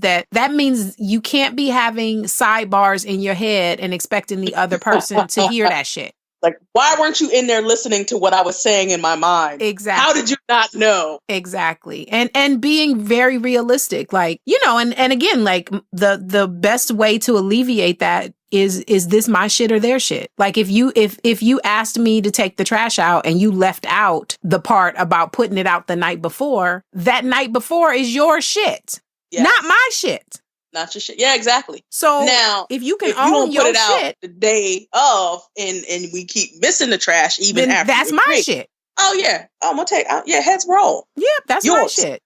you can't be having sidebars in your head and expecting the other person to hear that shit. Like, why weren't you in there listening to what I was saying in my mind? Exactly. How did you not know? Exactly. And being very realistic, like, you know, and again, like the best way to alleviate that is this my shit or their shit? Like, if you asked me to take the trash out and you left out the part about putting it out the night before, that night before is your shit, not my shit. Not your shit. Yeah, exactly. So now, if you can if own you don't your put it shit out the day of, and we keep missing the trash even then after that's my shit. Oh yeah, I'm gonna take. Heads roll. Yeah, that's Yours. my shit.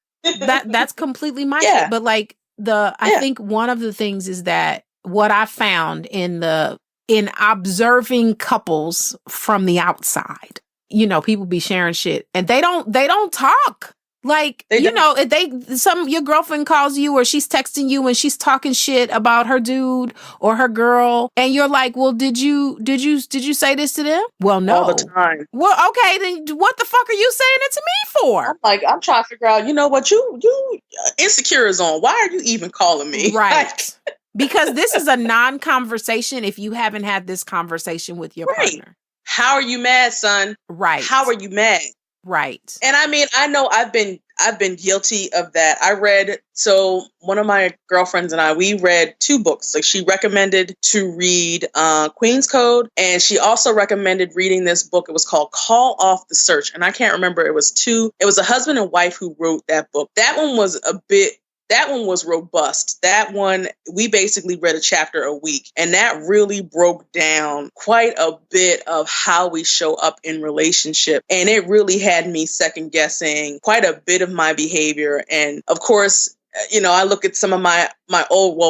That's completely my shit. But like I think one of the things is that what I found in observing couples from the outside, you know, people be sharing shit and they don't talk. Like, you know, your girlfriend calls you or she's texting you and she's talking shit about her dude or her girl. And you're like, well, did you say this to them? Well, no. All the time. Well, okay, then what the fuck are you saying it to me for? I'm trying to figure out, you know what, you insecure is on. Why are you even calling me? Right. Because this is a non-conversation if you haven't had this conversation with your partner. How are you mad, son? Right. How are you mad? Right. And I mean, I know I've been guilty of that. So one of my girlfriends and we read 2 books. Like, she recommended to read Queen's Code, and she also recommended reading this book. It was called Call Off the Search. And I can't remember, it was a husband and wife who wrote that book. That one was robust. That one, we basically read a chapter a week, and that really broke down quite a bit of how we show up in relationship. And it really had me second guessing quite a bit of my behavior. And of course, you know, I look at some of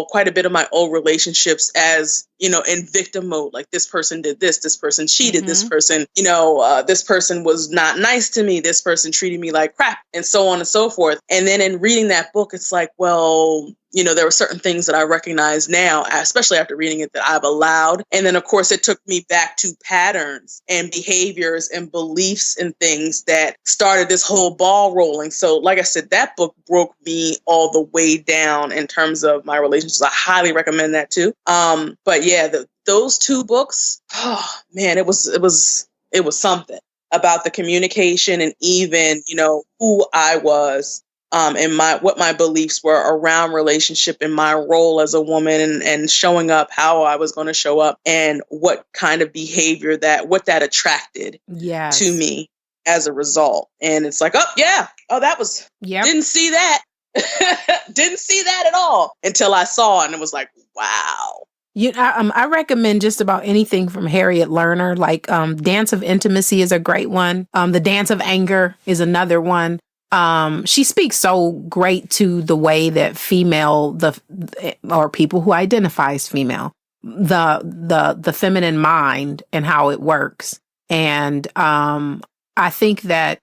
quite a bit of my old relationships as, you know, in victim mode. Like, this person did this person cheated, this person, you know, this person was not nice to me, this person treated me like crap, and so on and so forth. And then in reading that book, it's like, well, you know, there were certain things that I recognize now, especially after reading it, that I've allowed. And then, of course, it took me back to patterns and behaviors and beliefs and things that started this whole ball rolling. So, like I said, that book broke me all the way down in terms of my relationships. I highly recommend that too. But yeah, those 2 books, oh man, it was something about the communication and even, you know, who I was. And what my beliefs were around relationship and my role as a woman and showing up, how I was going to show up, and what kind of behavior that attracted to me as a result. And it's like, didn't see that. Didn't see that at all until I saw it, and it was like, wow. I recommend just about anything from Harriet Lerner. Like, Dance of Intimacy is a great one. The Dance of Anger is another one. She speaks so great to the way that or people who identify as female, the feminine mind and how it works. And I think that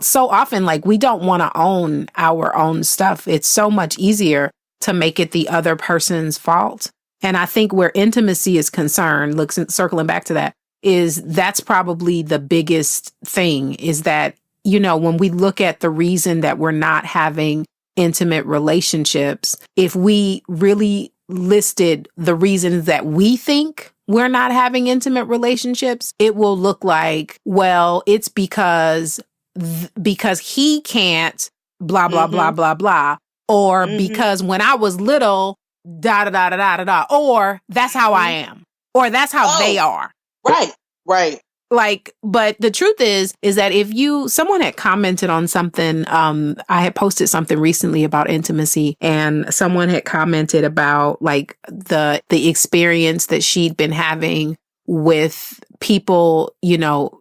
so often, like, we don't want to own our own stuff. It's so much easier to make it the other person's fault. And I think where intimacy is concerned, circling back to that's probably the biggest thing, is that, you know, when we look at the reason that we're not having intimate relationships, if we really listed the reasons that we think we're not having intimate relationships, it will look like, well, it's because he can't blah, blah, blah, blah, blah. Or because when I was little, da, da, da, da, da, da, da. Or that's how I am. Or that's how they are. Right. Like, but the truth is that if someone had commented on something, I had posted something recently about intimacy, and someone had commented about like the experience that she'd been having with people, you know,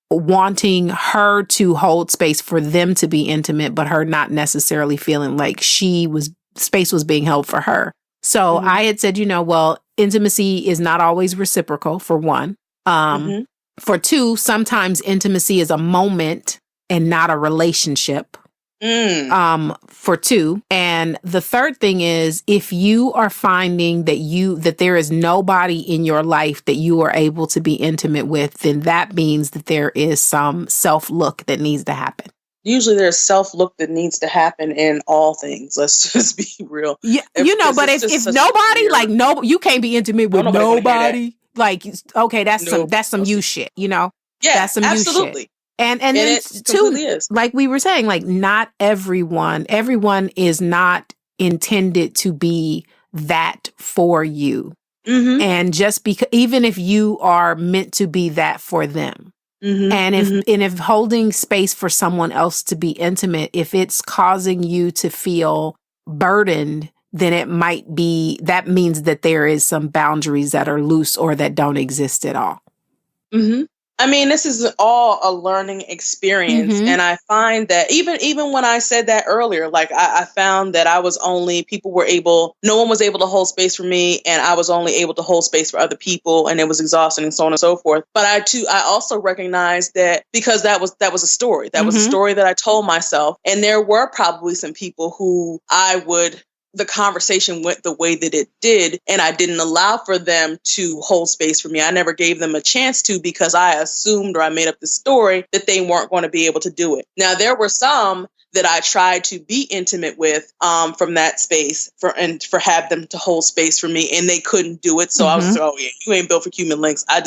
wanting her to hold space for them to be intimate, but her not necessarily feeling like space was being held for her. So I had said, you know, well, intimacy is not always reciprocal, for one. For 2, sometimes intimacy is a moment and not a relationship. For 2. And the third thing is, if you are finding that there is nobody in your life that you are able to be intimate with, then that means that there is some self-look that needs to happen. usually there's self-look that needs to happen in all things. Let's just be real. Yeah, but if nobody, like, no, you can't be intimate with nobody. Like, okay, that's some you shit, Yeah, that's some absolutely. You shit. And then it completely is. Like we were saying, like, not everyone is not intended to be that for you. Mm-hmm. And just because, even if you are meant to be that for them. Mm-hmm. And if holding space for someone else to be intimate, if it's causing you to feel burdened, then that means that there is some boundaries that are loose or that don't exist at all. Mm-hmm. I mean, this is all a learning experience. Mm-hmm. And I find that even when I said that earlier, like I found that no one was able to hold space for me, and I was only able to hold space for other people, and it was exhausting and so on and so forth. But I also recognized that because that was a story. That was a story that I told myself. And there were probably some people who the conversation went the way that it did, and I didn't allow for them to hold space for me. I never gave them a chance to, because I assumed, or I made up the story that they weren't going to be able to do it. Now, there were some that I tried to be intimate with from that space for have them to hold space for me, and they couldn't do it. So I was like, oh yeah, you ain't built for human links. I'm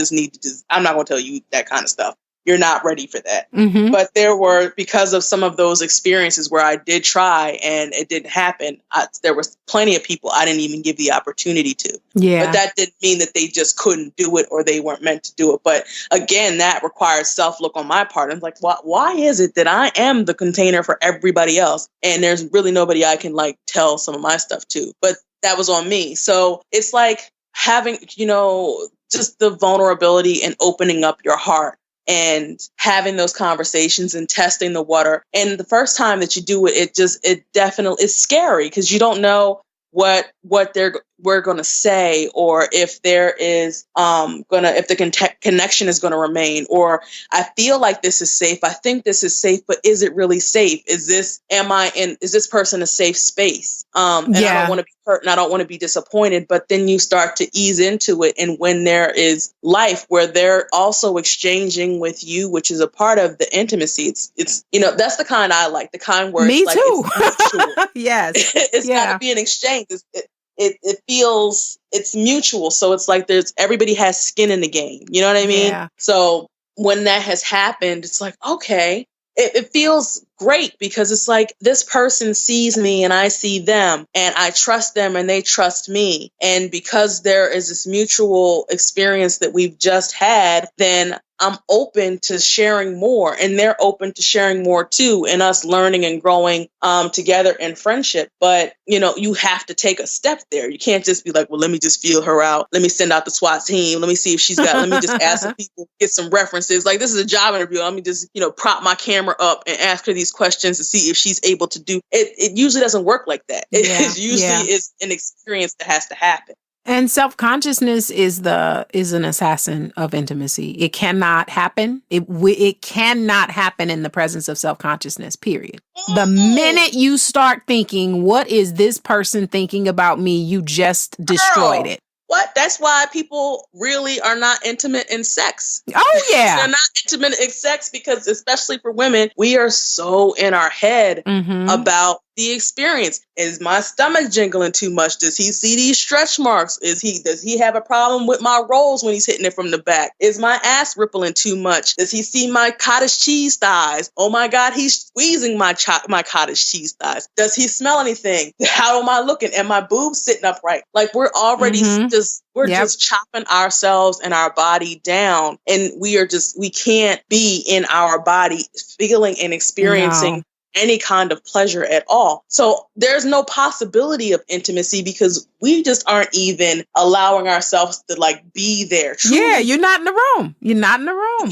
not going to tell you that kind of stuff. You're not ready for that. Mm-hmm. But because of some of those experiences where I did try and it didn't happen, there was plenty of people I didn't even give the opportunity to. Yeah. But that didn't mean that they just couldn't do it or they weren't meant to do it. But again, that requires self-look on my part. I'm like, why is it that I am the container for everybody else, and there's really nobody I can like tell some of my stuff to? But that was on me. So it's like having, just the vulnerability and opening up your heart and having those conversations and testing the water. And the first time that you do it, it's scary, because you don't know what we're going to say, or if there is if the connection is going to remain, or I feel like this is safe. I think this is safe, but is it really safe? Is this person a safe space? And I don't want to be hurt, and I don't want to be disappointed, but then you start to ease into it. And when there is life where they're also exchanging with you, which is a part of the intimacy, it's that's the kind I like, the kind where me it's like, too. It's mutual. Yes. It's got to be an exchange. It feels it's mutual. So it's like everybody has skin in the game. You know what I mean? Yeah. So when that has happened, it's like, okay, it feels great, because it's like this person sees me and I see them, and I trust them and they trust me. And because there is this mutual experience that we've just had, then I'm open to sharing more, and they're open to sharing more too, and us learning and growing together in friendship. But, you have to take a step there. You can't just be like, well, let me just feel her out. Let me send out the SWAT team. Let me see if let me just ask some people, get some references. Like, this is a job interview. Let me just, prop my camera up and ask her these questions to see if she's able to do it. It usually doesn't work like that. It usually is an experience that has to happen. And self-consciousness is an assassin of intimacy. It cannot happen. It cannot happen in the presence of self-consciousness, period. The minute you start thinking, what is this person thinking about me? You just destroyed it. What? That's why people really are not intimate in sex. Oh, yeah. They're not intimate in sex because, especially for women, we are so in our head about the experience. Is my stomach jingling too much? Does he see these stretch marks? Does he have a problem with my rolls when he's hitting it from the back? Is my ass rippling too much? Does he see my cottage cheese thighs? Oh my God, he's squeezing my cottage cheese thighs. Does he smell anything? How am I looking? And my boobs sitting upright? Like, we're already just chopping ourselves and our body down, and we can't be in our body feeling and experiencing any kind of pleasure at all. So there's no possibility of intimacy because we just aren't even allowing ourselves to be there. Truly. Yeah, you're not in the room. You're not in the room.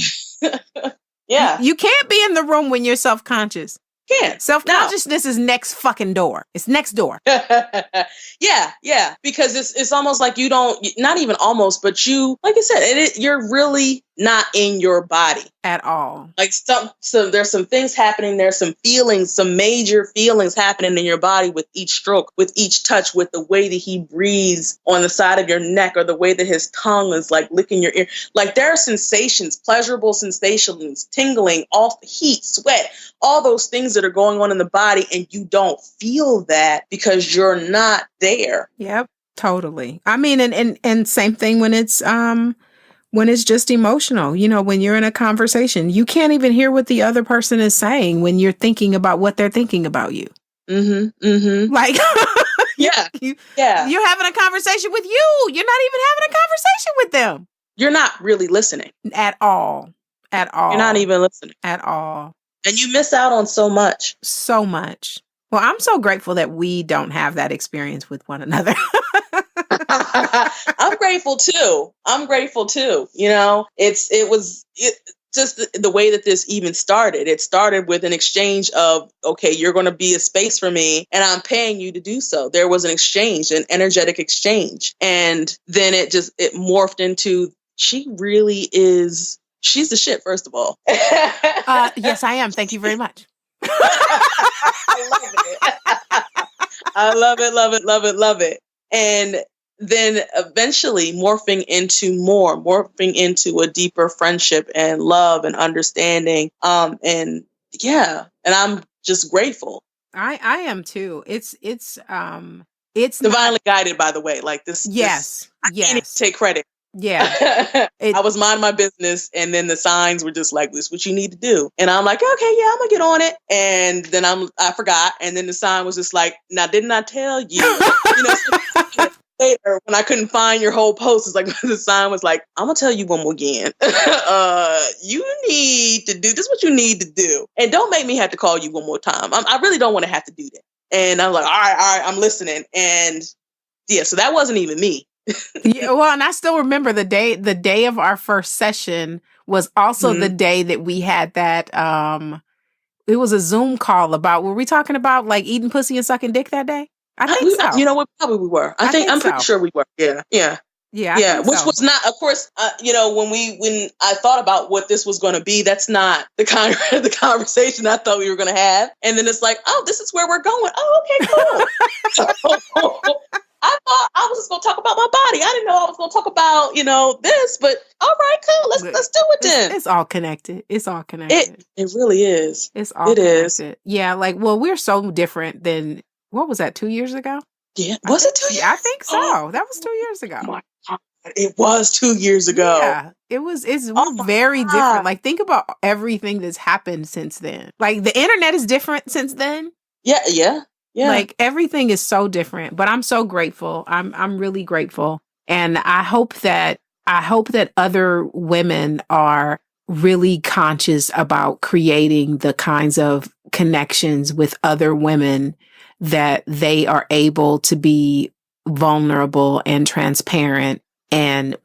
Yeah. You can't be in the room when you're self-conscious. Can't. Self-consciousness is next fucking door. It's next door. Yeah. Because it's almost like you don't, not even almost, but you, like I said, you're really not in your body at all. Like so there's some things happening. There's some feelings, some major feelings happening in your body with each stroke, with each touch, with the way that he breathes on the side of your neck, or the way that his tongue is like licking your ear. Like there are sensations, pleasurable sensations, tingling, all heat, sweat, all those things that are going on in the body, and you don't feel that because you're not there. Yep, totally. I mean, and same thing when it's just emotional. You know, when you're in a conversation, you can't even hear what the other person is saying when you're thinking about what they're thinking about you. Mm-hmm. Mm-hmm. Like, yeah. You're having a conversation with you. You're not even having a conversation with them. You're not really listening. At all. At all. You're not even listening. At all. And you miss out on so much. So much. Well, I'm so grateful that we don't have that experience with one another. I'm grateful too. You know, it was just the way that this even started. It started with an exchange of, okay, you're going to be a space for me and I'm paying you to do so. There was an exchange, an energetic exchange. And then it morphed into, she's the shit, first of all. Yes, I am. Thank you very much. I love it. I love it. And then eventually morphing into a deeper friendship and love and understanding. And I'm just grateful. I am too. It's divinely guided, by the way. Like this. Yes. I can't even take credit. Yeah. I was minding my business, and then the signs were just like, this is what you need to do. And I'm like, okay, yeah, I'm gonna get on it. And then I forgot. And then the sign was just like, now, didn't I tell you? You know, later when I couldn't find your whole post, it's like the sign was like, I'm gonna tell you one more again. You need to do this, what you need to do. And don't make me have to call you one more time. I really don't want to have to do that. And I'm like, all right, I'm listening. And yeah, so that wasn't even me. Yeah, well, and I still remember the day of our first session was also the day that we had that it was a Zoom call about, were we talking about like eating pussy and sucking dick that day? I think so. You know what? Probably we were. I'm pretty sure we were. Yeah. Which was not, of course, when I thought about what this was going to be, that's not the kind of the conversation I thought we were going to have. And then it's like, oh, this is where we're going. Oh, okay, cool. I thought I was just going to talk about my body. I didn't know I was going to talk about, this, but all right, cool. Let's do it then. It's all connected. It really is. It's all connected. Yeah. Like, well, we're so different than, what was that, 2 years ago? Yeah. Was it 2 years? I think so. Oh, that was 2 years ago. Oh my God. It was 2 years ago. Yeah. We're very different. Like, think about everything that's happened since then. Like, the internet is different since then. Yeah. Like, everything is so different, but I'm so grateful. I'm really grateful. And I hope that other women are really conscious about creating the kinds of connections with other women that they are able to be vulnerable and transparent and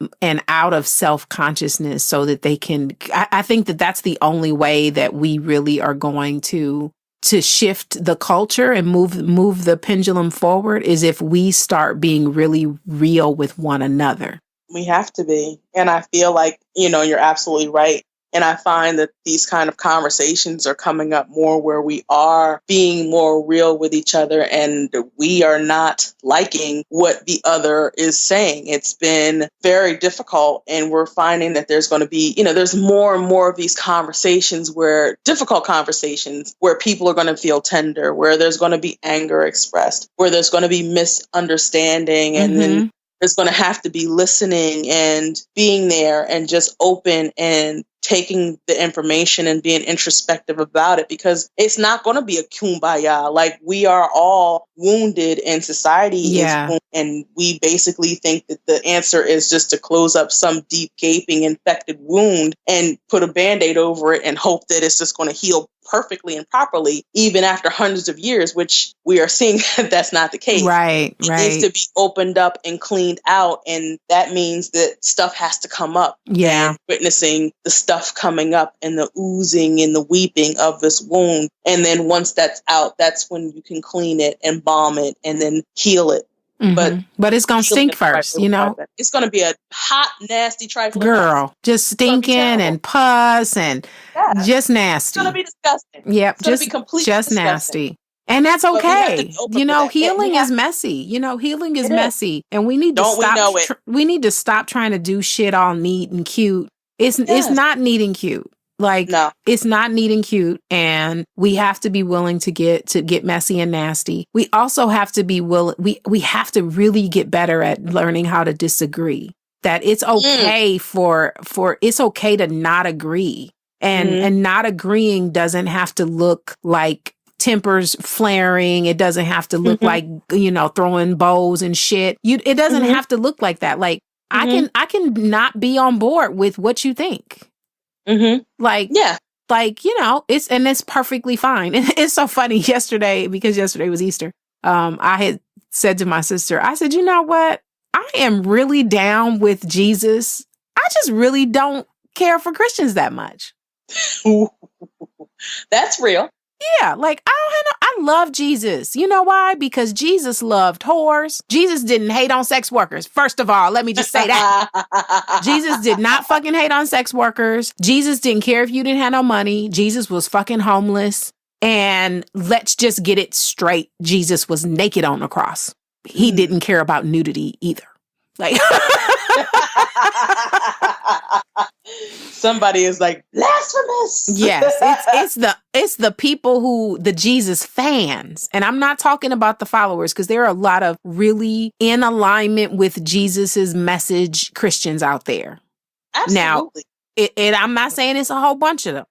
out of self-consciousness, so that they can, I think that that's the only way that we really are going to shift the culture and move the pendulum forward, is if we start being really real with one another. We have to be. And I feel like, you're absolutely right. And I find that these kind of conversations are coming up more where we are being more real with each other and we are not liking what the other is saying. It's been very difficult, and we're finding that there's going to be, there's more and more of these difficult conversations where people are going to feel tender, where there's going to be anger expressed, where there's going to be misunderstanding, and then there's going to have to be listening and being there and just open and taking the information and being introspective about it, because it's not going to be a kumbaya. Like, we are all wounded and society is wounded, and we basically think that the answer is just to close up some deep gaping infected wound and put a Band-Aid over it and hope that it's just going to heal perfectly and properly, even after hundreds of years, which we are seeing that's not the case. Right. It needs to be opened up and cleaned out. And that means that stuff has to come up. Yeah. And witnessing the stuff coming up and the oozing and the weeping of this wound. And then once that's out, that's when you can clean it and balm it and then heal it But it's gonna Healing stink is the right first, way to describe that. It's going to be a hot, nasty, trifling mess. girl, just stinking and pus and just nasty. It's going to be disgusting. Yep, it's going to be completely just disgusting. nasty. And that's okay. Healing is messy. Healing is messy. And we need to stop. We need to stop trying to do shit all neat and cute. It's not neat and cute. No. It's not neat and cute. And we have to be willing to get messy and nasty. We also have to be willing. We have to really get better at learning how to disagree. That it's okay it's okay to not agree. And not agreeing doesn't have to look like tempers flaring. It doesn't have to look like, throwing bows and shit. It doesn't have to look like that. Like I can not be on board with what you think. It's perfectly fine. And it's so funny because yesterday was Easter. I had said to my sister, I said, you know what? I am really down with Jesus. I just really don't care for Christians that much. That's real. Yeah, I love Jesus. You know why? Because Jesus loved whores. Jesus didn't hate on sex workers. First of all, let me just say that. Jesus did not fucking hate on sex workers. Jesus didn't care if you didn't have no money. Jesus was fucking homeless. And let's just get it straight. Jesus was naked on the cross. He didn't care about nudity either. Somebody is like, blasphemous. Yes, it's the people the Jesus fans. And I'm not talking about the followers, because there are a lot of really in alignment with Jesus's message Christians out there. Absolutely. Now, I'm not saying it's a whole bunch of them.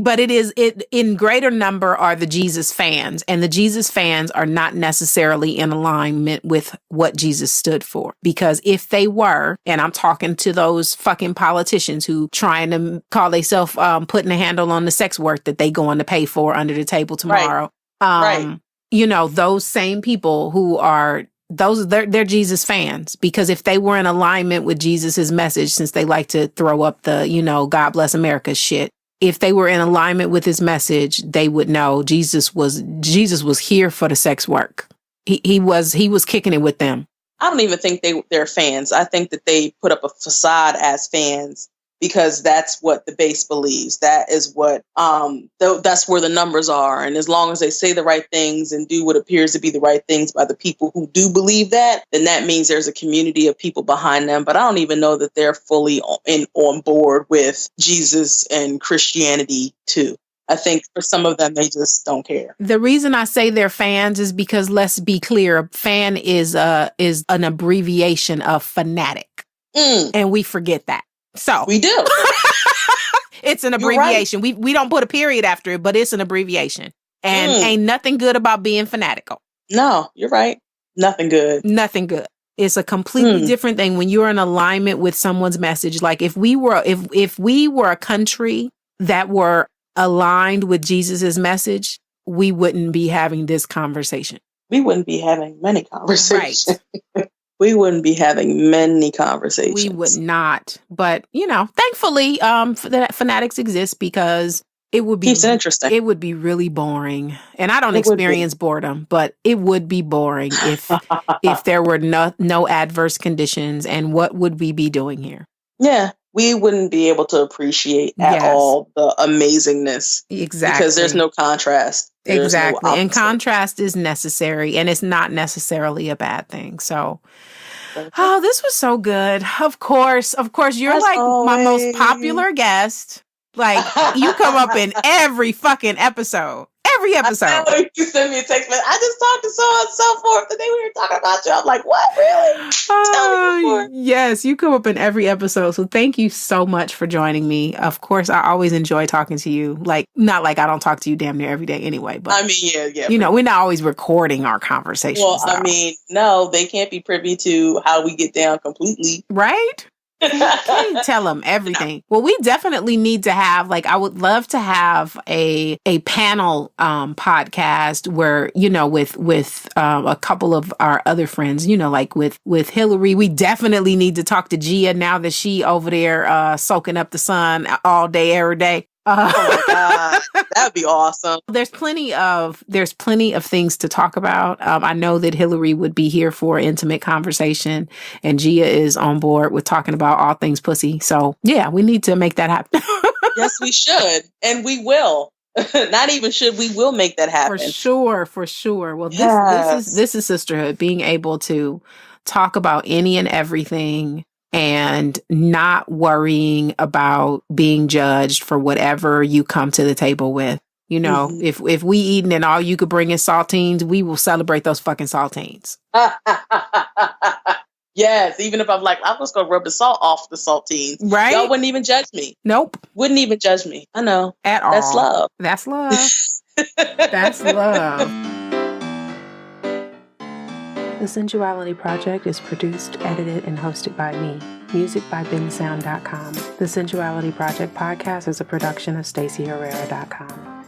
But in greater number are the Jesus fans, and the Jesus fans are not necessarily in alignment with what Jesus stood for. Because if they were, and I'm talking to those fucking politicians who trying to call themselves putting a handle on the sex work that they going to pay for under the table tomorrow. Right. Those same people who are they're Jesus fans, because if they were in alignment with Jesus's message, since they like to throw up the, God bless America shit. If they were in alignment with his message, they would know Jesus was here for the sex work. He was kicking it with them. I don't even think they're fans. I think that they put up a facade as fans because that's what the base believes. That is what that's where the numbers are. And as long as they say the right things and do what appears to be the right things by the people who do believe that, then that means there's a community of people behind them. But I don't even know that they're fully on board with Jesus and Christianity too. I think for some of them, they just don't care. The reason I say they're fans is because, let's be clear, fan is an abbreviation of fanatic. And we forget that. So we do. It's an abbreviation. Right. We don't put a period after it, but it's an abbreviation. And ain't nothing good about being fanatical. No, you're right. Nothing good. Nothing good. It's a completely different thing when you're in alignment with someone's message. Like if we were a country that were aligned with Jesus's message, we wouldn't be having this conversation. We wouldn't be having many conversations. Right. We wouldn't be having many conversations. We would not. But, thankfully, fanatics exist, because it would be keeps it interesting. It would be really boring. And I don't experience boredom, but it would be boring if there were no adverse conditions. And what would we be doing here? Yeah. We wouldn't be able to appreciate at all the amazingness. Exactly. Because there's no contrast. Exactly. And contrast is necessary, and it's not necessarily a bad thing. So, this was so good. Of course, you're like my most popular guest. Like, you come up in every fucking episode. Every episode. You send me a text message. I just talked to so forth today. We were talking about you. I'm like, what? Really? Tell me more. Yes, you come up in every episode. So thank you so much for joining me. Of course, I always enjoy talking to you. Like, not like I don't talk to you damn near every day anyway. But I mean, yeah. We're not always recording our conversations. Well, I mean, no, they can't be privy to how we get down completely. Right? Can't tell them everything. No. Well, we definitely need to have, I would love to have a panel podcast where, with a couple of our other friends, with Hillary. We definitely need to talk to Gia now that she over there soaking up the sun all day, every day. Oh my God, that would be awesome. There's plenty of things to talk about. I know that Hillary would be here for intimate conversation, and Gia is on board with talking about all things pussy. So yeah, we need to make that happen. Yes, we should, and we will. Not even should, we will make that happen. For sure. Well, yes. this is sisterhood, being able to talk about any and everything and not worrying about being judged for whatever you come to the table with. You know, if we eating and all you could bring is saltines, we will celebrate those fucking saltines. Yes, even if I'm like, I'm just going to rub the salt off the saltines. Right? Y'all wouldn't even judge me. Nope. Wouldn't even judge me. I know. At all. That's love. That's love. That's love. The Sensuality Project is produced, edited, and hosted by me. Music by bensound.com. The Sensuality Project podcast is a production of StaceyHerrera.com.